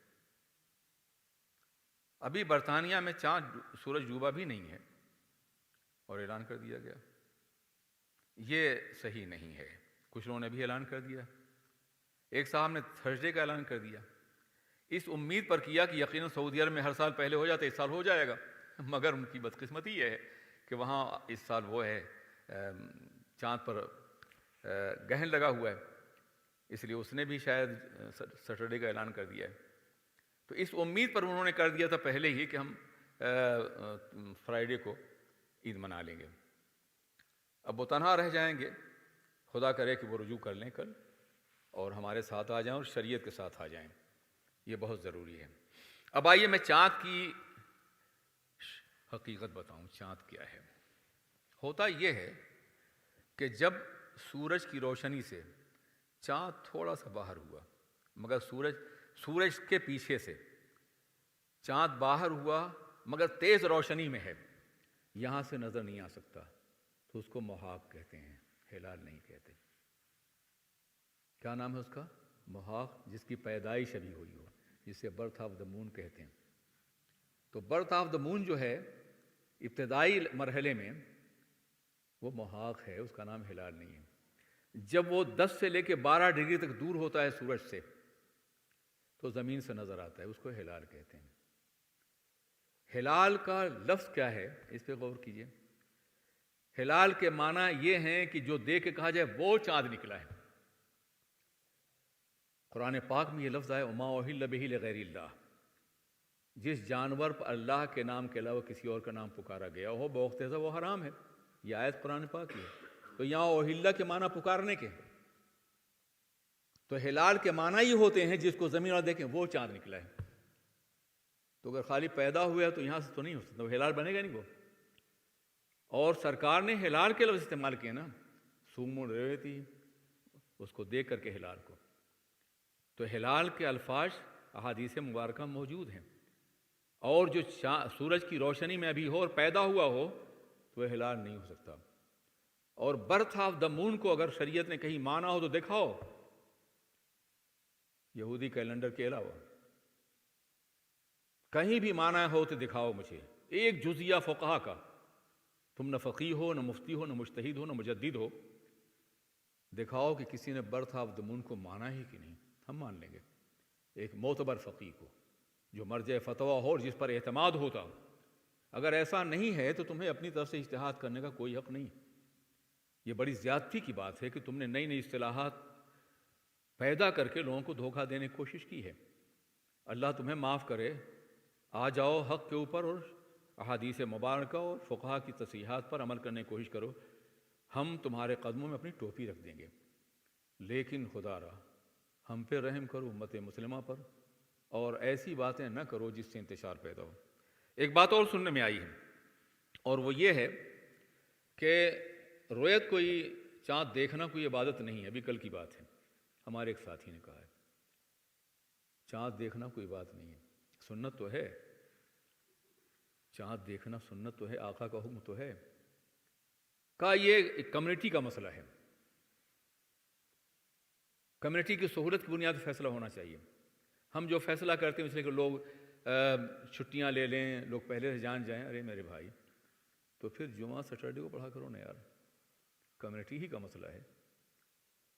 ابھی برطانیہ میں چاند سورج ڈوبا بھی نہیں ہے اور اعلان کر دیا گیا۔ یہ صحیح نہیں ہے۔ کچھ لوگوں نے بھی اعلان کر دیا، ایک صاحب نے تھرسڈے کا اعلان کر دیا، اس امید پر کیا کہ یقیناً سعودی عرب میں ہر سال پہلے ہو جاتا ہے، اس سال ہو جائے گا، مگر ان کی بدقسمتی یہ ہے کہ وہاں اس سال وہ ہے چاند پر گہن لگا ہوا ہے، اس لیے اس نے بھی شاید سیٹرڈے کا اعلان کر دیا ہے۔ تو اس امید پر انہوں نے کر دیا تھا پہلے ہی کہ ہم فرائیڈے کو عید منا لیں گے۔ اب وہ تنہا رہ جائیں گے، خدا کرے کہ وہ رجوع کر لیں کل اور ہمارے ساتھ آ جائیں اور شریعت کے ساتھ آ جائیں، یہ بہت ضروری ہے۔ اب آئیے میں چاند کی حقیقت بتاؤں، چاند کیا ہے۔ ہوتا یہ ہے کہ جب سورج کی روشنی سے چاند تھوڑا سا باہر ہوا، مگر سورج کے پیچھے سے چاند باہر ہوا مگر تیز روشنی میں ہے، یہاں سے نظر نہیں آ سکتا، تو اس کو محاق کہتے ہیں، ہلال نہیں کہتے۔ کیا نام ہے اس کا؟ محاق، جس کی پیدائش ابھی ہوئی ہو، جسے برتھ آف دا مون کہتے ہیں۔ تو برتھ آف دا مون جو ہے ابتدائی مرحلے میں وہ محاق ہے، اس کا نام ہلال نہیں ہے۔ جب وہ 10 سے لے کے 12 ڈگری تک دور ہوتا ہے سورج سے تو زمین سے نظر آتا ہے، اس کو ہلال کہتے ہیں۔ ہلال کا لفظ کیا ہے، اس پہ غور کیجئے۔ ہلال کے معنی یہ ہیں کہ جو دیکھ کے کہا جائے وہ چاند نکلا ہے۔ قرآن پاک میں یہ لفظ آیا وما اہل بہ لغیر اللہ، جس جانور پر اللہ کے نام کے علاوہ کسی اور کا نام پکارا گیا ہو بوقت ذبح وہ حرام ہے۔ یہ آیت قرآن پاک کی ہے۔ تو یہاں اوہلہ کے معنی پکارنے کے، تو ہلال کے معنی ہی ہوتے ہیں جس کو زمین اور دیکھیں وہ چاند نکلا ہے۔ تو اگر خالی پیدا ہوا ہے تو یہاں سے تو نہیں ہو سکتا، وہ ہلال بنے گا نہیں وہ۔ اور سرکار نے ہلال کے لفظ استعمال کیے نا، سومو ریوتی، اس کو دیکھ کر کے ہلال کو۔ تو ہلال کے الفاظ احادیث مبارکہ موجود ہیں، اور جو سورج کی روشنی میں ابھی ہو اور پیدا ہوا ہو تو وہ ہلال نہیں ہو سکتا۔ اور برتھ آف دا مون کو اگر شریعت نے کہیں مانا ہو تو دکھاؤ، یہودی کیلنڈر کے علاوہ کہیں بھی مانا ہو تو دکھاؤ مجھے ایک جزیہ فقہا کا، تم نہ فقیہ ہو، نہ مفتی ہو، نہ مجتہد ہو، نہ مجدد ہو، دکھاؤ کہ کسی نے برتھ آف دا مون کو مانا ہی کہ نہیں، ہم مان لیں گے ایک معتبر فقیہ کو جو مرجع فتویٰ ہو اور جس پر اعتماد ہوتا ہو۔ اگر ایسا نہیں ہے تو تمہیں اپنی طرف سے اجتہاد کرنے کا کوئی حق نہیں۔ یہ بڑی زیادتی کی بات ہے کہ تم نے نئی نئی اصطلاحات پیدا کر کے لوگوں کو دھوکہ دینے کی کوشش کی ہے۔ اللہ تمہیں معاف کرے، آ جاؤ حق کے اوپر اور احادیث مبارکہ اور فقہا کی تصحیحات پر عمل کرنے کی کوشش کرو، ہم تمہارے قدموں میں اپنی ٹوپی رکھ دیں گے، لیکن خدا را ہم پہ رحم کرو، امت مسلمہ پر، اور ایسی باتیں نہ کرو جس سے انتشار پیدا ہو۔ ایک بات اور سننے میں آئی ہے، اور وہ یہ ہے کہ رویت کوئی چاند دیکھنا کوئی عبادت نہیں ہے۔ ابھی کل کی بات ہے، ہمارے ایک ساتھی نے کہا ہے چاند دیکھنا کوئی بات نہیں ہے، سنت تو ہے، چاند دیکھنا سنت تو ہے، آقا کا حکم تو ہے۔ کہا یہ ایک کمیونٹی کا مسئلہ ہے، کمیونٹی کی سہولت کی بنیاد پر فیصلہ ہونا چاہیے۔ ہم جو فیصلہ کرتے ہیں اس لیے کہ لوگ چھٹیاں لے لیں، لوگ پہلے سے جان جائیں، ارے میرے بھائی تو پھر جمعہ سیٹرڈے کو پڑھا کرو نا یار، کمیونٹی ہی کا مسئلہ ہے۔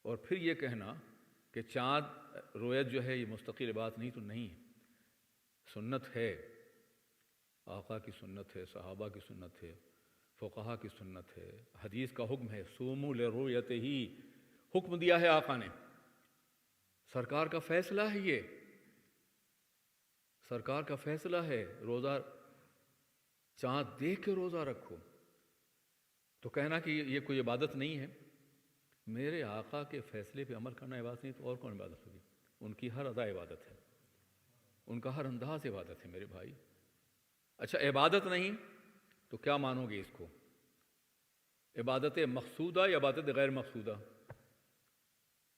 اور پھر یہ کہنا کہ چاند رویت جو ہے یہ مستقل بات نہیں تو نہیں ہے، سنت ہے، آقا کی سنت ہے، صحابہ کی سنت ہے، فقہا کی سنت ہے، حدیث کا حکم ہے، صوموا لرؤیتہ ہی حکم دیا ہے آقا نے، سرکار کا فیصلہ ہے، یہ سرکار کا فیصلہ ہے، روزہ چاند دیکھ کے روزہ رکھو۔ تو کہنا کہ یہ کوئی عبادت نہیں ہے، میرے آقا کے فیصلے پہ عمل کرنا عبادت نہیں تو اور کون عبادت ہوگی؟ ان کی ہر ادا عبادت ہے، ان کا ہر انداز عبادت ہے میرے بھائی۔ اچھا عبادت نہیں تو کیا مانو گے اس کو؟ عبادت مقصودہ یا عبادت غیر مقصودہ؟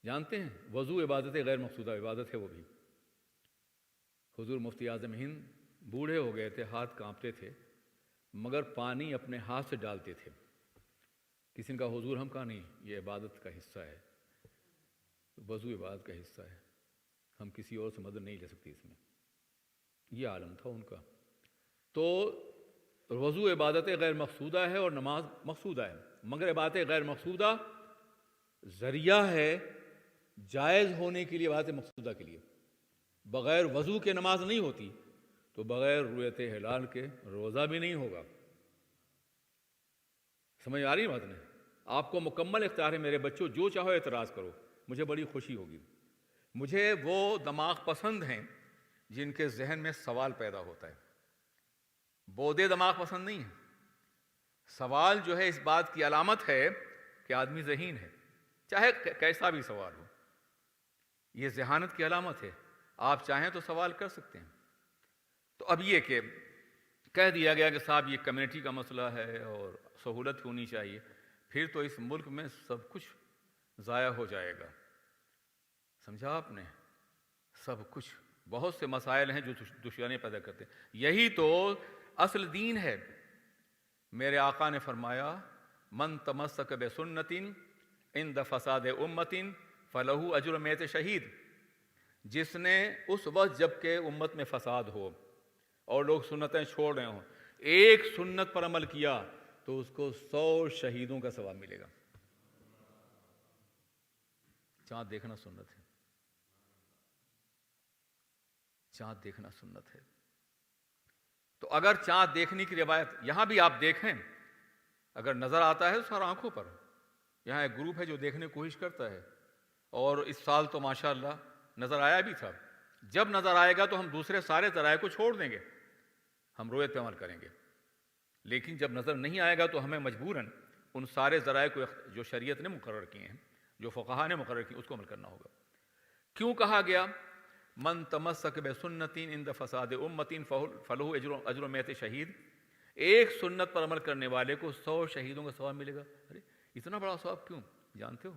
جانتے ہیں وضو عبادت غیر مقصودہ عبادت ہے وہ بھی۔ حضور مفتی اعظم ہند بوڑھے ہو گئے تھے، ہاتھ کانپتے تھے، مگر پانی اپنے ہاتھ سے ڈالتے تھے۔ کسی نے کہا حضور ہم کہا نہیں، یہ عبادت کا حصہ ہے، وضو عبادت کا حصہ ہے، ہم کسی اور سے مدد نہیں لے سکتے اس میں۔ یہ عالم تھا ان کا۔ تو وضو عبادت غیر مقصودہ ہے اور نماز مقصودہ ہے، مگر عبادت غیر مقصودہ ذریعہ ہے جائز ہونے کے لیے، عبادت مقصودہ کے لیے۔ بغیر وضو کے نماز نہیں ہوتی تو بغیر رؤیت ہلال کے روزہ بھی نہیں ہوگا۔ سمجھ آ رہی بات نہیں؟ آپ کو مکمل اختیار ہے میرے بچوں، جو چاہو اعتراض کرو، مجھے بڑی خوشی ہوگی۔ مجھے وہ دماغ پسند ہیں جن کے ذہن میں سوال پیدا ہوتا ہے، بودے دماغ پسند نہیں ہے۔ سوال جو ہے اس بات کی علامت ہے کہ آدمی ذہین ہے، چاہے کیسا بھی سوال ہو، یہ ذہانت کی علامت ہے۔ آپ چاہیں تو سوال کر سکتے ہیں۔ تو اب یہ کہ کہہ دیا گیا کہ صاحب یہ کمیونٹی کا مسئلہ ہے اور سہولت ہونی چاہیے، پھر تو اس ملک میں سب کچھ ضائع ہو جائے گا۔ سمجھا آپ نے؟ سب کچھ، بہت سے مسائل ہیں جو دشواریاں پیدا کرتے ہیں، یہی تو اصل دین ہے۔ میرے آقا نے فرمایا من تمسک بسنت عند فساد امت فلہ اجر میت شہید، جس نے اس وقت جب کہ امت میں فساد ہو اور لوگ سنتیں چھوڑ رہے ہوں، ایک سنت پر عمل کیا تو اس کو 100 شہیدوں کا ثواب ملے گا۔ چاند دیکھنا سنت ہے، چاند دیکھنا سنت ہے۔ تو اگر چاند دیکھنے کی روایت یہاں بھی آپ دیکھیں، اگر نظر آتا ہے تو سارا آنکھوں پر، یہاں ایک گروپ ہے جو دیکھنے کی کوشش کرتا ہے، اور اس سال تو ماشاءاللہ نظر آیا بھی تھا۔ جب نظر آئے گا تو ہم دوسرے سارے ذرائع کو چھوڑ دیں گے، ہم رویت پہ عمل کریں گے، لیکن جب نظر نہیں آئے گا تو ہمیں مجبوراً ان سارے ذرائع کو جو شریعت نے مقرر کیے ہیں، جو فقہا نے مقرر کیے، اس کو عمل کرنا ہوگا۔ کیوں کہا گیا من تمسک بسنت عند فساد امت فلہ اجر میت شہید؟ ایک سنت پر عمل کرنے والے کو 100 شہیدوں کا ثواب ملے گا۔ ارے اتنا بڑا ثواب کیوں؟ جانتے ہو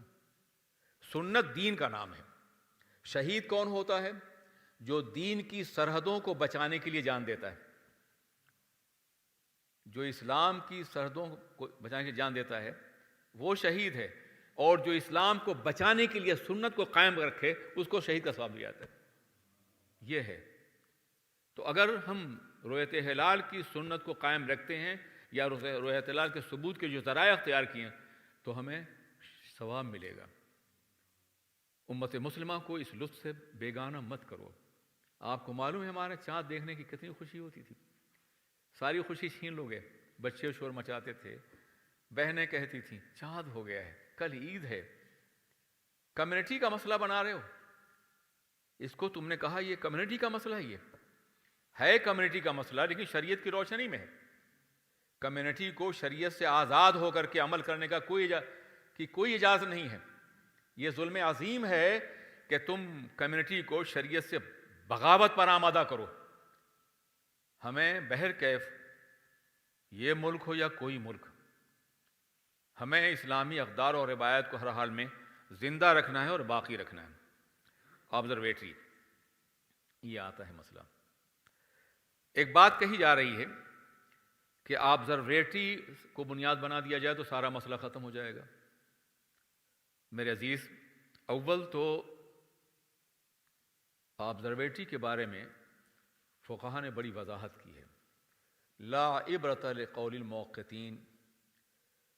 سنت دین کا نام ہے۔ شہید کون ہوتا ہے؟ جو دین کی سرحدوں کو بچانے کے لیے جان دیتا ہے، جو اسلام کی سرحدوں کو بچانے کے لیے جان دیتا ہے وہ شہید ہے، اور جو اسلام کو بچانے کے لیے سنت کو قائم رکھے اس کو شہید کا ثواب دیا جاتا ہے۔ یہ ہے تو اگر ہم رؤیت ہلال کی سنت کو قائم رکھتے ہیں یا رؤیت ہلال کے ثبوت کے جو ذرائع اختیار کیے ہیں تو ہمیں ثواب ملے گا۔ امت مسلمہ کو اس لطف سے بیگانہ مت کرو۔ آپ کو معلوم ہے ہمارے چاند دیکھنے کی کتنی خوشی ہوتی تھی، ساری خوشی چھین لو گے۔ بچے شور مچاتے تھے، بہنیں کہتی تھیں چاند ہو گیا ہے، کل عید ہے۔ کمیونٹی کا مسئلہ بنا رہے ہو اس کو، تم نے کہا یہ کمیونٹی کا مسئلہ ہے، یہ ہے کمیونٹی کا مسئلہ لیکن شریعت کی روشنی میں ہے۔ کمیونٹی کو شریعت سے آزاد ہو کر کے عمل کرنے کا کوئی اجازت نہیں ہے۔ یہ ظلم عظیم ہے کہ تم کمیونٹی کو شریعت سے بغاوت پر آمادہ کرو۔ ہمیں بہرکیف یہ ملک ہو یا کوئی ملک، ہمیں اسلامی اقدار اور روایت کو ہر حال میں زندہ رکھنا ہے اور باقی رکھنا ہے۔ آبزرویٹری، یہ آتا ہے مسئلہ۔ ایک بات کہی جا رہی ہے کہ آبزرویٹری کو بنیاد بنا دیا جائے تو سارا مسئلہ ختم ہو جائے گا۔ میرے عزیز، اول تو آبزرویٹری کے بارے میں فقہاء نے بڑی وضاحت کی ہے۔ لا عبرۃ لقول الموقتین،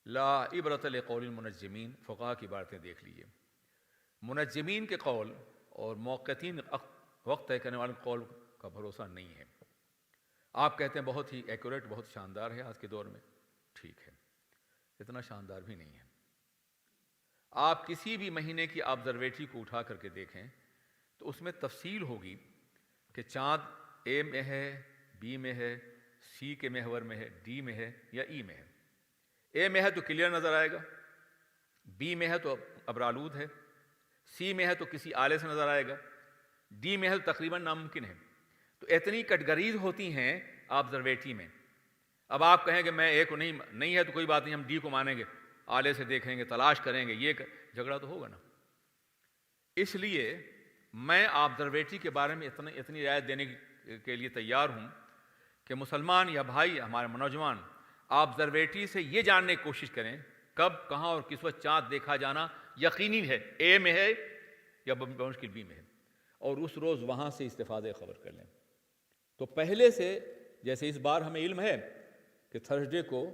لا عبرۃ لقول المنجمین۔ فقہاء کی باتیں دیکھ لیجیے، منجمین کے قول اور موقتین وقت طے کرنے والے قول کا بھروسہ نہیں ہے۔ آپ کہتے ہیں بہت ہی ایکوریٹ، بہت شاندار ہے آج کے دور میں، ٹھیک ہے، اتنا شاندار بھی نہیں ہے۔ آپ کسی بھی مہینے کی آبزرویٹری کو اٹھا کر کے دیکھیں تو اس میں تفصیل ہوگی کہ چاند اے میں ہے، بی میں ہے، سی کے محور میں ہے، ڈی میں ہے یا ای میں ہے۔ اے میں ہے تو کلیئر نظر آئے گا، بی میں ہے تو ابرآلود ہے، سی میں ہے تو کسی آلے سے نظر آئے گا، ڈی میں ہے تو تقریباً ناممکن ہے۔ تو اتنی کیٹیگریز ہوتی ہیں آبزرویٹری میں۔ اب آپ کہیں کہ میں اے کو نہیں ہے تو کوئی بات نہیں، ہم ڈی کو مانیں گے، آلے سے دیکھیں گے، تلاش کریں گے، یہ جھگڑا تو ہوگا نا۔ اس لیے میں آبزرویٹری کے بارے میں اتنی رعایت دینے کے لیے تیار ہوں کہ مسلمان یا بھائی، ہمارے نوجوان آبزرویٹری سے یہ جاننے کی کوشش کریں کب، کہاں اور کس وقت چاند دیکھا جانا یقینی ہے، اے میں ہے یا بمشکل بی میں ہے، اور اس روز وہاں سے استفادہ خبر کر لیں۔ تو پہلے سے، جیسے اس بار ہمیں علم ہے کہ تھرسڈے کو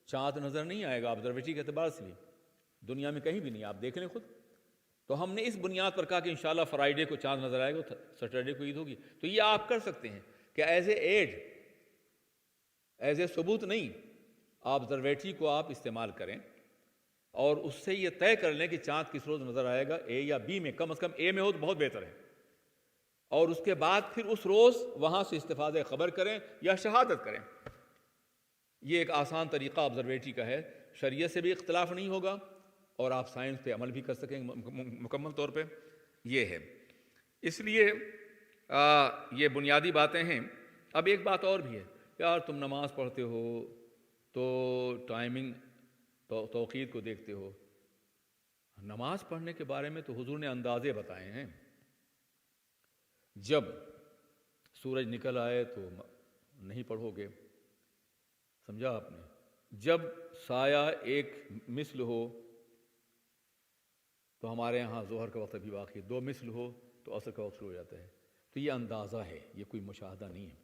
چاند نظر نہیں آئے گا آبزرویٹری کے اعتبار سے بھی، دنیا میں کہیں بھی نہیں، آپ دیکھ لیں خود۔ تو ہم نے اس بنیاد پر کہا کہ انشاءاللہ فرائیڈے کو چاند نظر آئے گا، سیٹرڈے کو عید ہوگی۔ تو یہ آپ کر سکتے ہیں کہ as a aid, as a ثبوت نہیں، آبزرویٹری کو آپ استعمال کریں اور اس سے یہ طے کر لیں کہ چاند کس روز نظر آئے گا، اے یا بی میں، کم از کم اے میں ہو تو بہت بہتر ہے، اور اس کے بعد پھر اس روز وہاں سے استفادہ خبر کریں یا شہادت کریں۔ یہ ایک آسان طریقہ آبزرویٹری کا ہے، شریعت سے بھی اختلاف نہیں ہوگا اور آپ سائنس پہ عمل بھی کر سکیں مکمل طور پہ۔ یہ ہے، اس لیے یہ بنیادی باتیں ہیں۔ اب ایک بات اور بھی ہے، یار تم نماز پڑھتے ہو تو ٹائمنگ توقیت کو دیکھتے ہو۔ نماز پڑھنے کے بارے میں تو حضور نے اندازے بتائے ہیں، جب سورج نکل آئے تو نہیں پڑھو گے، سمجھا آپ نے؟ جب سایہ ایک مثل ہو تو ہمارے یہاں ظہر کا وقت بھی باقی، 2 مثل ہو تو عصر کا وقت شروع ہو جاتا ہے۔ تو یہ اندازہ ہے، یہ کوئی مشاہدہ نہیں ہے۔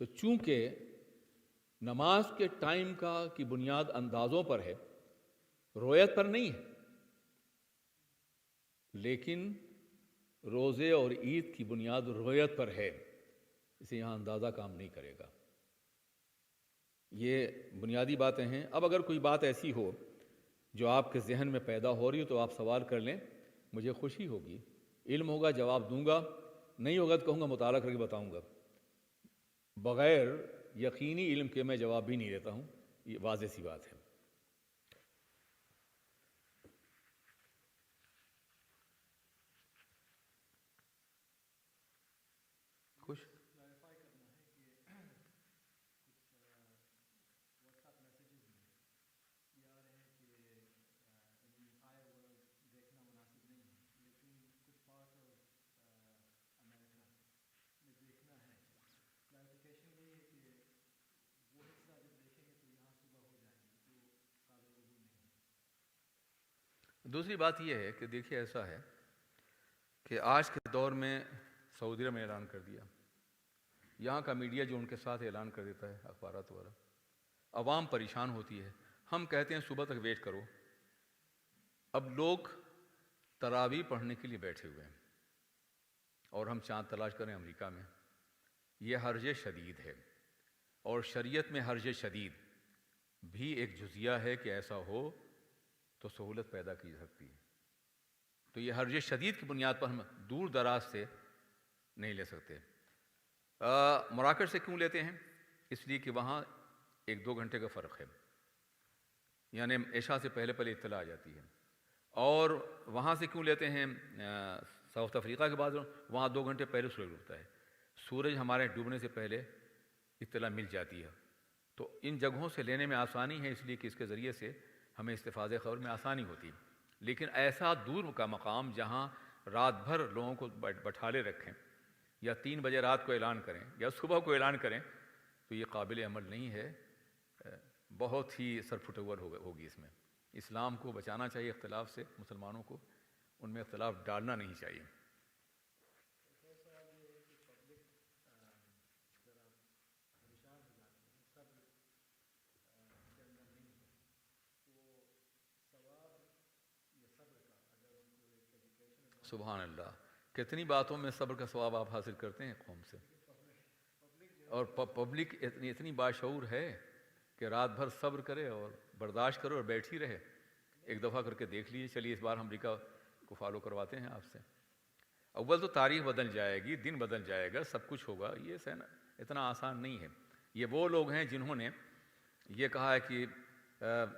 تو چونکہ نماز کے ٹائم کی بنیاد اندازوں پر ہے، رویت پر نہیں ہے، لیکن روزے اور عید کی بنیاد رویت پر ہے، اسے یہاں اندازہ کام نہیں کرے گا۔ یہ بنیادی باتیں ہیں۔ اب اگر کوئی بات ایسی ہو جو آپ کے ذہن میں پیدا ہو رہی ہو تو آپ سوال کر لیں، مجھے خوشی ہوگی، علم ہوگا جواب دوں گا، نہیں ہوگا تو کہوں گا مطالعہ کر کے بتاؤں گا۔ بغیر یقینی علم کے میں جواب بھی نہیں دیتا ہوں، یہ واضح سی بات ہے۔ خوش دوسری بات یہ ہے کہ دیکھیے ایسا ہے کہ آج کے دور میں سعودی عرب نے اعلان کر دیا یہاں کا میڈیا جو ان کے ساتھ اعلان کر دیتا ہے، اخبارات وغیرہ، عوام پریشان ہوتی ہے. ہم کہتے ہیں صبح تک ویٹ کرو. اب لوگ تراویح پڑھنے کے لیے بیٹھے ہوئے ہیں اور ہم چاند تلاش کریں امریکہ میں. یہ حرج شدید ہے، اور شریعت میں حرج شدید بھی ایک جزیہ ہے کہ ایسا ہو تو سہولت پیدا کی جا سکتی ہے. تو یہ حرج شدید کی بنیاد پر ہم دور دراز سے نہیں لے سکتے. مراکش سے کیوں لیتے ہیں؟ اس لیے کہ وہاں 1-2 گھنٹے کا فرق ہے، یعنی عشاء سے پہلے پہلے اطلاع آ جاتی ہے. اور وہاں سے کیوں لیتے ہیں ساؤتھ افریقہ کے بعد؟ وہاں 2 گھنٹے پہلے سورج ڈوبتا ہے. سورج ہمارے ڈوبنے سے پہلے اطلاع مل جاتی ہے. تو ان جگہوں سے لینے میں آسانی ہے، اس لیے کہ اس کے ذریعے سے ہمیں استفادہ خبر میں آسانی ہوتی ہے. لیکن ایسا دور کا مقام جہاں رات بھر لوگوں کو بٹھالے رکھیں، یا 3 بجے رات کو اعلان کریں یا صبح کو اعلان کریں، تو یہ قابل عمل نہیں ہے. بہت ہی سرپھٹور ہوگی اس میں. اسلام کو بچانا چاہیے اختلاف سے، مسلمانوں کو ان میں اختلاف ڈالنا نہیں چاہیے. سبحان اللہ، کتنی باتوں میں صبر کا ثواب آپ حاصل کرتے ہیں قوم سے. اور پبلک اتنی باشعور ہے کہ رات بھر صبر کرے اور برداشت کرے اور بیٹھی رہے. ایک دفعہ کر کے دیکھ لیجیے. چلیے اس بار امریکہ کو فالو کرواتے ہیں آپ سے. اول تو تاریخ بدل جائے گی، دن بدل جائے گا، سب کچھ ہوگا. یہ اتنا آسان نہیں ہے. یہ وہ لوگ ہیں جنہوں نے یہ کہا ہے کہ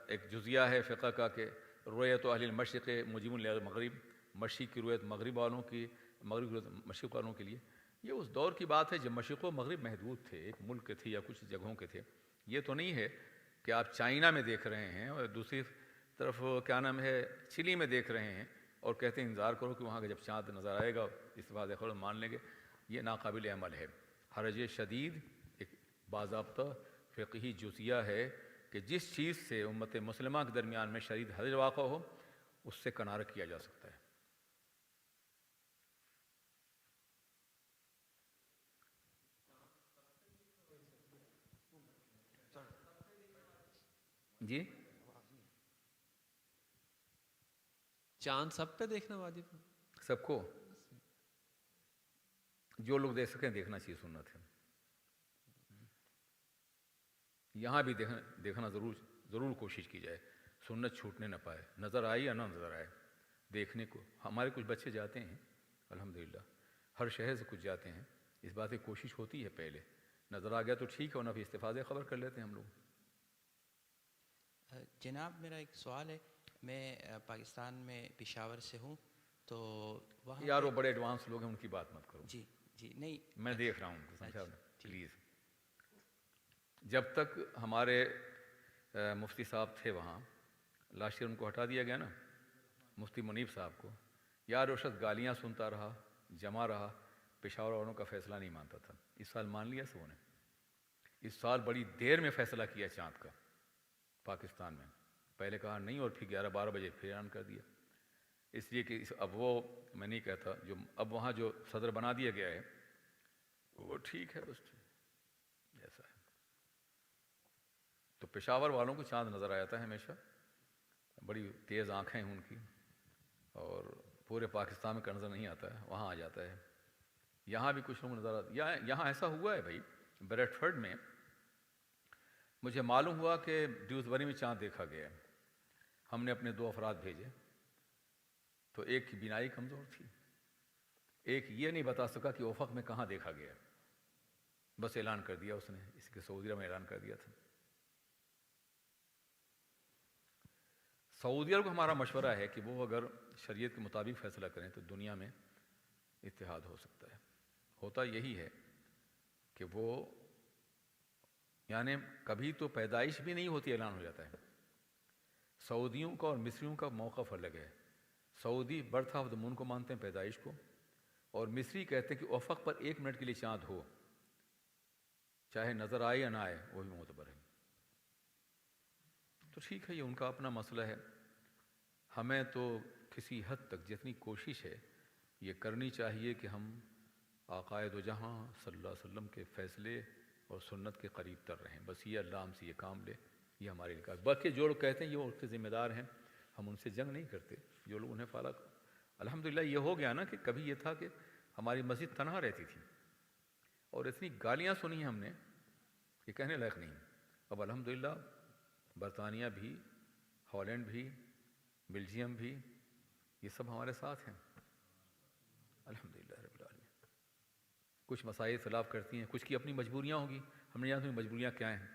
ایک جزیہ ہے فقہ کا کہ رؤیت اہل المشرق موجب للمغرب، مشرق کی رؤیت مغرب والوں کی، مغرب کی رؤیت مشرق والوں کے لیے. یہ اس دور کی بات ہے جب مشرق و مغرب محدود تھے، ایک ملک کے تھے یا کچھ جگہوں کے تھے. یہ تو نہیں ہے کہ آپ چائنا میں دیکھ رہے ہیں اور دوسری طرف کیا نام ہے چلی میں دیکھ رہے ہیں اور کہتے ہیں انتظار کرو کہ وہاں کا جب چاند نظر آئے گا استفادہ خبر مان لیں گے. یہ ناقابل عمل ہے. حرج شدید ایک باضابطہ فقہی جزیہ ہے کہ جس چیز سے امت مسلمہ کے درمیان میں شدید حرج واقع ہو اس سے کنارہ کیا جا سکتا ہے. جی چاند سب پہ دیکھنا واجب ہے؟ سب کو، جو لوگ دیکھ سکیں دیکھنا چاہیے. سنت ہے. یہاں بھی دیکھنا ضرور کوشش کی جائے. سنت چھوٹنے نہ پائے. نظر آئی یا نہ نظر آئے دیکھنے کو. ہمارے کچھ بچے جاتے ہیں الحمدللہ، ہر شہر سے کچھ جاتے ہیں. اس بات کی کوشش ہوتی ہے پہلے نظر آ گیا تو ٹھیک ہے، ورنہ بھی استفادہ خبر کر لیتے ہیں ہم لوگ. جناب میرا ایک سوال ہے. میں پاکستان میں پشاور سے ہوں، تو وہاں یار وہ بڑے ایڈوانس لوگ ہیں، ان کی بات مت کرو. جی نہیں میں دیکھ رہا ہوں سمجھا اچھا، پلیز. جب تک ہمارے مفتی صاحب تھے وہاں، لاسٹ ایئر ان کو ہٹا دیا گیا نا، مفتی منیب صاحب کو. یار وہ شخص گالیاں سنتا رہا، جمع رہا، پشاور والوں کا فیصلہ نہیں مانتا تھا. اس سال مان لیا سب نے. اس سال بڑی دیر میں فیصلہ کیا چاند کا پاکستان میں. پہلے کہا نہیں اور پھر 11-12 بجے پھر اعلان کر دیا. اس لیے کہ اب وہ میں نہیں کہتا، جو اب وہاں جو صدر بنا دیا گیا ہے وہ ٹھیک ہے، بس ایسا ہے. تو پشاور والوں کو چاند نظر آتا ہے ہمیشہ. بڑی تیز آنکھیں ہیں ان کی، اور پورے پاکستان میں نظر نہیں آتا ہے، وہاں آ جاتا ہے. یہاں بھی کچھ لوگ نظر آتے. یہاں ایسا ہوا ہے بھائی، بریڈ فرڈ میں مجھے معلوم ہوا کہ ڈیوزبری میں چاند دیکھا گیا ہے. ہم نے اپنے 2 افراد بھیجے، تو ایک کی بینائی کمزور تھی، ایک یہ نہیں بتا سکا کہ افق میں کہاں دیکھا گیا. بس اعلان کر دیا اس نے، اس کے سعودی عرب میں اعلان کر دیا تھا. سعودی عرب کو ہمارا مشورہ ہے کہ وہ اگر شریعت کے مطابق فیصلہ کریں تو دنیا میں اتحاد ہو سکتا ہے. ہوتا یہی ہے کہ وہ یعنی کبھی تو پیدائش بھی نہیں ہوتی اعلان ہو جاتا ہے. سعودیوں کا اور مصریوں کا موقف الگ ہے. سعودی برتھ آف دا مون کو مانتے ہیں، پیدائش کو، اور مصری کہتے ہیں کہ افق پر 1 منٹ کے لیے چاند ہو، چاہے نظر آئے یا نہ آئے وہ بھی معتبر ہے. تو ٹھیک ہے، یہ ان کا اپنا مسئلہ ہے. ہمیں تو کسی حد تک جتنی کوشش ہے یہ کرنی چاہیے کہ ہم آقائے دو جہاں صلی اللہ علیہ وسلم کے فیصلے اور سنت کے قریب تر رہیں. بس یہ اللہ ہم سے یہ کام لے, یہ ہمارے لیے. باقی جو لوگ کہتے ہیں یہ اس کے ذمہ دار ہیں, ہم ان سے جنگ نہیں کرتے. جو لوگ انہیں فالو, الحمدللہ یہ ہو گیا نا کہ کبھی یہ تھا کہ ہماری مسجد تنہا رہتی تھی اور اتنی گالیاں سنی ہیں ہم نے کہ کہنے لائق نہیں. اب الحمدللہ برطانیہ بھی, ہالینڈ بھی, بیلجیم بھی, یہ سب ہمارے ساتھ ہیں الحمدللہ رب العالمین. کچھ مسائل اختلاف کرتی ہیں, کچھ کی اپنی مجبوریاں ہوگی, ہم نہیں جانتے مجبوریاں کیا ہیں,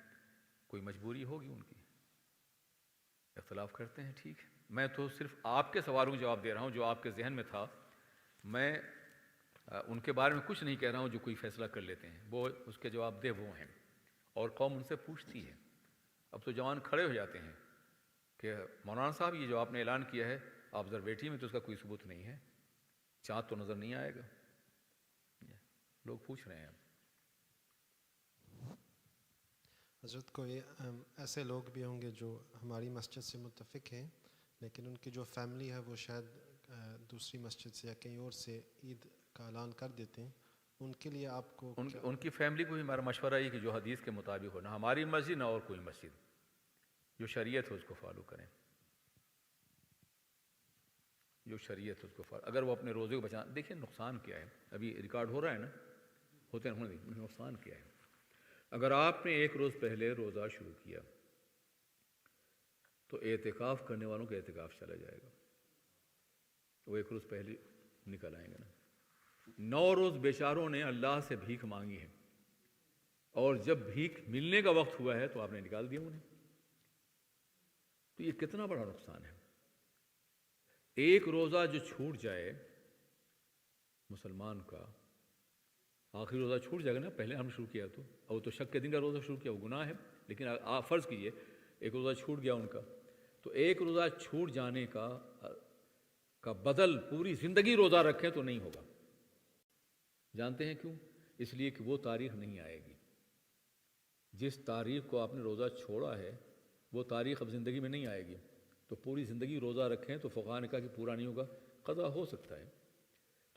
کوئی مجبوری ہوگی ان کی, اختلاف کرتے ہیں, ٹھیک ہے. میں تو صرف آپ کے سوالوں کا جواب دے رہا ہوں جو آپ کے ذہن میں تھا. میں ان کے بارے میں کچھ نہیں کہہ رہا ہوں جو کوئی فیصلہ کر لیتے ہیں, وہ اس کے جواب دہ وہ ہیں اور قوم ان سے پوچھتی ہے. اب تو جوان کھڑے ہو جاتے ہیں کہ مولانا صاحب یہ جو آپ نے اعلان کیا ہے آبزرویٹری میں تو اس کا کوئی ثبوت نہیں ہے, چاند تو نظر نہیں آئے گا. لوگ پوچھ رہے ہیں. حضرت کوئی ایسے لوگ بھی ہوں گے جو ہماری مسجد سے متفق ہیں لیکن ان کی جو فیملی ہے وہ شاید دوسری مسجد سے یا کہیں اور سے عید کا اعلان کر دیتے ہیں, ان کے لیے آپ کو ان کی فیملی کو بھی ہمارا مشورہ ہے کہ جو حدیث کے مطابق ہو, نہ ہماری مسجد نہ اور کوئی مسجد, جو شریعت ہے اس کو فالو کریں, جو شریعت ہے اس کو فالو. اگر وہ اپنے روزے کو بچانا, دیکھیں نقصان کیا ہے, ابھی ریکارڈ ہو رہا ہے نا, ہوتے ہیں, نقصان کیا ہے. اگر آپ نے ایک روز پہلے روزہ شروع کیا تو اعتکاف کرنے والوں کا اعتکاف چلا جائے گا, وہ ایک روز پہلے نکل آئیں گے نا. 9 روز بیچاروں نے اللہ سے بھیک مانگی ہے اور جب بھیک ملنے کا وقت ہوا ہے تو آپ نے نکال دیا انہیں, تو یہ کتنا بڑا نقصان ہے. ایک روزہ جو چھوٹ جائے مسلمان کا, آخری روزہ چھوٹ جائے گا نا, پہلے ہم شروع کیا تو, اور تو شک کے دن کا روزہ شروع کیا وہ گناہ ہے, لیکن آپ فرض کیجئے ایک روزہ چھوٹ گیا ان کا, تو ایک روزہ چھوٹ جانے کا بدل پوری زندگی روزہ رکھیں تو نہیں ہوگا. جانتے ہیں کیوں؟ اس لیے کہ وہ تاریخ نہیں آئے گی. جس تاریخ کو آپ نے روزہ چھوڑا ہے وہ تاریخ اب زندگی میں نہیں آئے گی, تو پوری زندگی روزہ رکھیں تو فقہاء نے کہا کہ پورا نہیں ہوگا, قضا ہو سکتا ہے.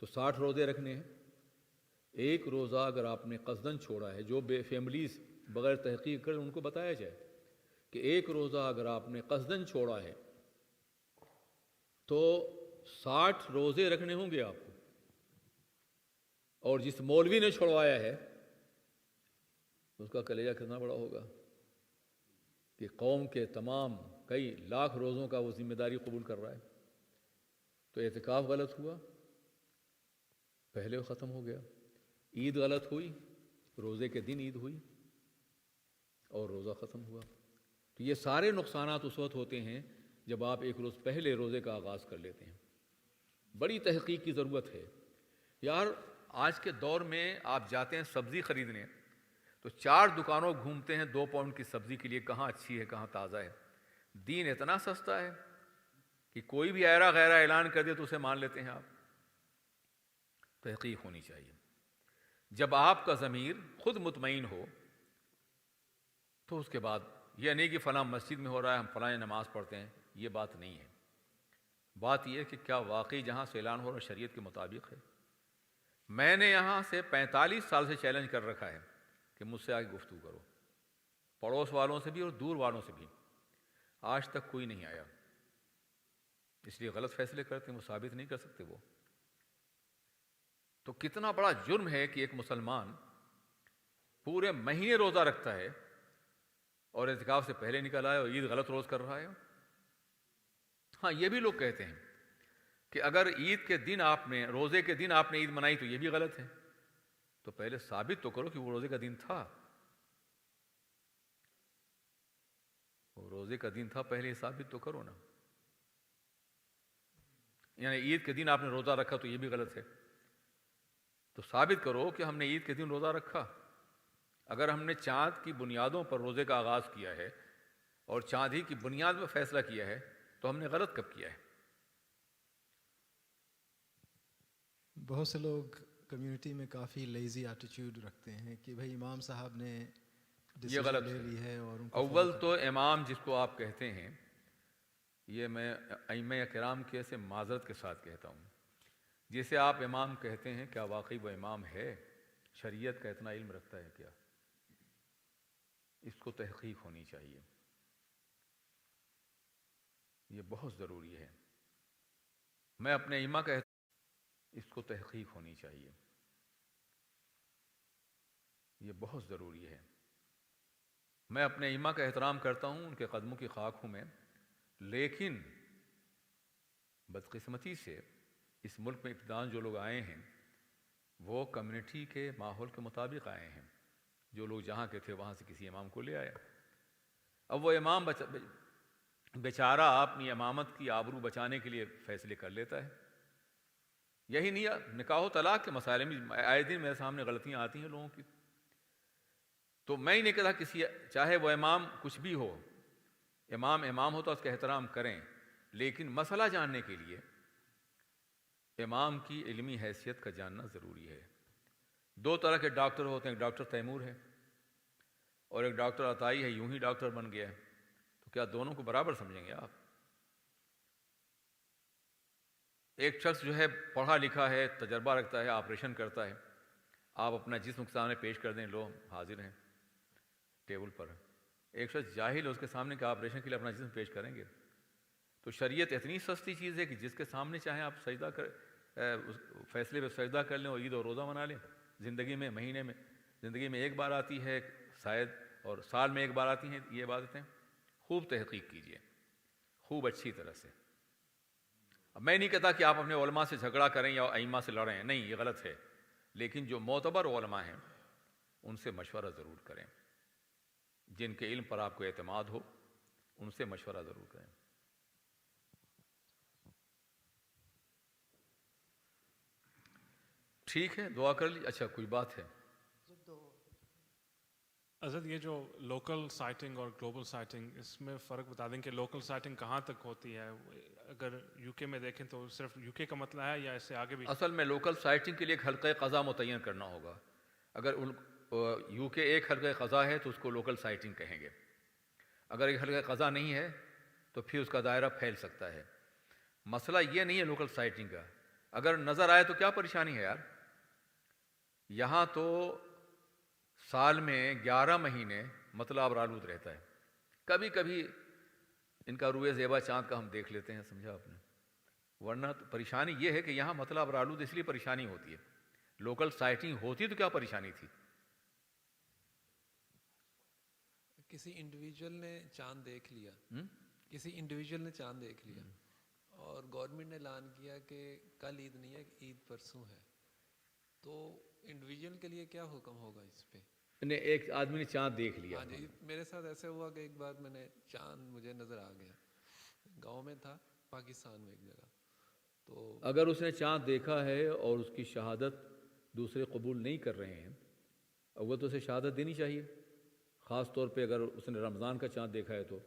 تو 60 روزے رکھنے ہیں. ایک روزہ اگر آپ نے قصداً چھوڑا ہے, جو بے فیملیز بغیر تحقیق کر ان کو بتایا جائے کہ ایک روزہ اگر آپ نے قصداً چھوڑا ہے تو 60 روزے رکھنے ہوں گے آپ کو. اور جس مولوی نے چھوڑوایا ہے اس کا کلیجہ کتنا بڑا ہوگا کہ قوم کے تمام کئی لاکھ روزوں کا وہ ذمہ داری قبول کر رہا ہے. تو اعتکاف غلط ہوا, پہلے ختم ہو گیا. عید غلط ہوئی, روزے کے دن عید ہوئی اور روزہ ختم ہوا. تو یہ سارے نقصانات اس وقت ہوتے ہیں جب آپ ایک روز پہلے روزے کا آغاز کر لیتے ہیں. بڑی تحقیق کی ضرورت ہے یار. آج کے دور میں آپ جاتے ہیں سبزی خریدنے تو 4 دکانوں گھومتے ہیں 2 پاؤنڈ کی سبزی کے لیے, کہاں اچھی ہے کہاں تازہ ہے. دین اتنا سستا ہے کہ کوئی بھی ایرا غیرہ اعلان کر دے تو اسے مان لیتے ہیں آپ. تحقیق ہونی چاہیے. جب آپ کا ضمیر خود مطمئن ہو تو اس کے بعد یہ نہیں کہ فلاں مسجد میں ہو رہا ہے ہم فلاں نماز پڑھتے ہیں, یہ بات نہیں ہے. بات یہ ہے کہ کیا واقعی جہاں سے اعلان ہو رہا ہے شریعت کے مطابق ہے. میں نے یہاں سے 45 سال سے چیلنج کر رکھا ہے کہ مجھ سے آگے گفتگو کرو, پڑوس والوں سے بھی اور دور والوں سے بھی. آج تک کوئی نہیں آیا, اس لیے غلط فیصلے کرتے ہیں, وہ ثابت نہیں کر سکتے وہ. تو کتنا بڑا جرم ہے کہ ایک مسلمان پورے مہینے روزہ رکھتا ہے اور اعتکاف سے پہلے نکل آئے اور عید غلط روز کر رہا ہے. ہاں یہ بھی لوگ کہتے ہیں کہ اگر عید کے دن آپ نے, روزے کے دن آپ نے عید منائی تو یہ بھی غلط ہے. تو پہلے ثابت تو کرو کہ وہ روزے کا دن تھا, وہ روزے کا دن تھا, پہلے ثابت تو کرو نا. یعنی عید کے دن آپ نے روزہ رکھا تو یہ بھی غلط ہے, تو ثابت کرو کہ ہم نے عید کے دن روزہ رکھا. اگر ہم نے چاند کی بنیادوں پر روزے کا آغاز کیا ہے اور چاند ہی کی بنیاد پر فیصلہ کیا ہے تو ہم نے غلط کب کیا ہے؟ بہت سے لوگ کمیونٹی میں کافی لیزی ایٹیٹیوڈ رکھتے ہیں کہ بھئی امام صاحب نے یہ غلط لے لی ہے اور ان کو اول تو امام جس کو آپ کہتے ہیں, یہ میں ائمہ کرام کے سے معذرت کے ساتھ کہتا ہوں, جسے آپ امام کہتے ہیں کیا واقعی وہ امام ہے؟ شریعت کا اتنا علم رکھتا ہے کیا؟ اس کو تحقیق ہونی چاہیے، یہ بہت ضروری ہے۔ میں اپنے ائمہ کا اس کو تحقیق ہونی چاہیے، یہ بہت ضروری ہے۔ میں اپنے ائمہ کا احترام کرتا ہوں، ان کے قدموں کی خاک ہوں میں، لیکن بدقسمتی سے اس ملک میں ابتداءً جو لوگ آئے ہیں وہ کمیونٹی کے ماحول کے مطابق آئے ہیں۔ جو لوگ جہاں کے تھے وہاں سے کسی امام کو لے آیا، اب وہ امام بیچارہ اپنی امامت کی آبرو بچانے کے لیے فیصلے کر لیتا ہے۔ یہی نہیں، نکاح و طلاق کے مسائل میں آئے دن میرے سامنے غلطیاں آتی ہیں لوگوں کی، تو میں ہی نہیں کہتا کسی، چاہے وہ امام کچھ بھی ہو، امام ہو تو اس کا احترام کریں، لیکن مسئلہ جاننے کے لیے امام کی علمی حیثیت کا جاننا ضروری ہے۔ دو طرح کے ڈاکٹر ہوتے ہیں، ایک ڈاکٹر تیمور ہے اور ایک ڈاکٹر عطائی ہے، یوں ہی ڈاکٹر بن گیا ہے، تو کیا دونوں کو برابر سمجھیں گے آپ؟ ایک شخص جو ہے پڑھا لکھا ہے، تجربہ رکھتا ہے، آپریشن کرتا ہے، آپ اپنا جسم کے سامنے پیش کر دیں، لو حاضر ہیں ٹیبل پر۔ ایک شخص جاہل ہے، اس کے سامنے کہ آپریشن کے لیے اپنا جسم پیش کریں گے؟ تو شریعت اتنی سستی چیز ہے کہ جس کے سامنے چاہیں آپ سجدہ فیصلے پہ سجدہ کر لیں اور عید اور روزہ منا لیں۔ زندگی میں، مہینے میں، زندگی میں ایک بار آتی ہے شاید، اور سال میں ایک بار آتی ہیں یہ عبادتیں۔ خوب تحقیق کیجیے، خوب اچھی طرح سے۔ اب میں نہیں کہتا کہ آپ اپنے علماء سے جھگڑا کریں یا ائمہ سے لڑیں، نہیں، یہ غلط ہے، لیکن جو معتبر علماء ہیں ان سے مشورہ ضرور کریں، جن کے علم پر آپ کو اعتماد ہو ان سے مشورہ ضرور کریں۔ ٹھیک ہے، دعا کر لی۔ اچھا، کوئی بات ہے؟ حضرت یہ جو لوکل سائٹنگ اور گلوبل سائٹنگ، اس میں فرق بتا دیں کہ لوکل سائٹنگ کہاں تک ہوتی ہے؟ اگر یو کے میں دیکھیں تو صرف یو کے کا مسئلہ ہے یا اس سے آگے بھی؟ اصل میں لوکل سائٹنگ کے لیے ایک حلقہ قضا متعین کرنا ہوگا۔ اگر یو کے ایک حلقہ قضا ہے تو اس کو لوکل سائٹنگ کہیں گے، اگر ایک حلقہ قضا نہیں ہے تو پھر اس کا دائرہ پھیل سکتا ہے۔ مسئلہ یہ نہیں ہے لوکل سائٹنگ کا، اگر نظر آئے تو کیا پریشانی ہے یار؟ یہاں تو سال میں 11 مہینے مطلع آبرآلود رہتا ہے، کبھی کبھی ان کا روئے زیبا چاند کا ہم دیکھ لیتے ہیں، سمجھا آپ نے؟ ورنہ تو پریشانی یہ ہے کہ یہاں مطلع آبرآلود اس لیے پریشانی ہوتی ہے۔ لوکل سائٹنگ ہوتی تو کیا پریشانی تھی؟ کسی انڈیویجول نے چاند دیکھ لیا، کسی انڈیویجول نے چاند دیکھ لیا اور گورنمنٹ نے اعلان کیا کہ کل عید نہیں ہے، عید پرسوں ہے، تو انڈیویجول کے لیے کیا حکم ہوگا اس پہ؟ ایک آدمی نے چاند دیکھ لیا۔ ہاں جی، میرے ساتھ ایسے ہوا کہ ایک بار میں نے چاند مجھے نظر آ گیا، گاؤں میں تھا، پاکستان میں ایک جگہ، تو اگر اس نے چاند دیکھا ہے اور اس کی شہادت دوسرے قبول نہیں کر رہے ہیں، وہ تو اسے شہادت دینی چاہیے، خاص طور پہ اگر اس نے رمضان کا چاند دیکھا ہے تو،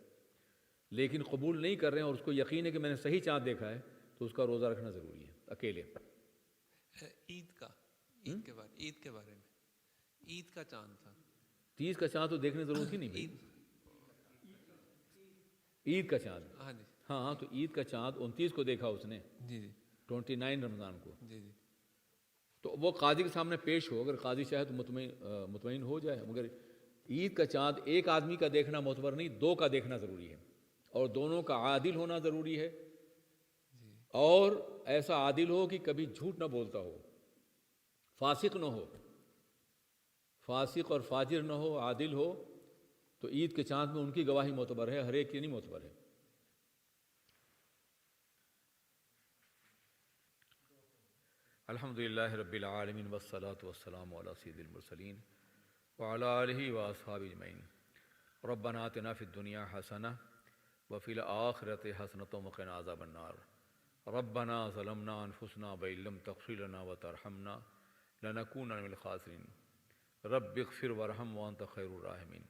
لیکن قبول نہیں کر رہے ہیں اور اس کو یقین ہے کہ میں نے صحیح چاند دیکھا ہے تو اس کا روزہ رکھنا ضروری ہے اکیلے۔ عید کے بارے میں، عید کا چاند تھا، 30 کا چاند تو دیکھنے ضرورت ہی نہیں بھائی، عید کا چاند، ہاں جی، ہاں تو عید کا چاند 29 کو دیکھا اس نے، جی جی 29 رمضان کو، جی جی، تو وہ قاضی کے سامنے پیش ہو، اگر قاضی چاہے تو مطمئن ہو جائے، مگر عید کا چاند ایک آدمی کا دیکھنا معتبر نہیں، 2 کا دیکھنا ضروری ہے، اور دونوں کا عادل ہونا ضروری ہے، اور ایسا عادل ہو کہ کبھی جھوٹ نہ بولتا ہو، فاسق نہ ہو، فاسق اور فاجر نہ ہو، عادل ہو، تو عید کے چاند میں ان کی گواہی معتبر ہے، ہر ایک کی نہیں معتبر ہے۔ الحمدللہ رب العالمین والصلاة والسلام علی سید المرسلین وعلی آلہ واصحابہ اجمعین۔ ربنا آتنا فی الدنیا حسنہ وفی الآخرۃ حسنۃ وقنا عذاب النار۔ ربنا ظلمنا انفسنا وإن لم تغفر لنا وترحمنا لنکونن من الخاسرین۔ رب اغفر وارحم وانت خیر الراحمین۔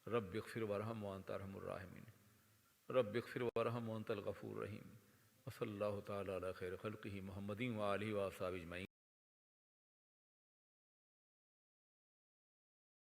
رب اغفر وارحم وانت ارحم الراحمین۔ رب اغفر وارحم وانت الغفور الرحیم۔ وصلی اللہ تعالی علی خیر خلقہ محمد وآلہ وصحبہ اجمعین۔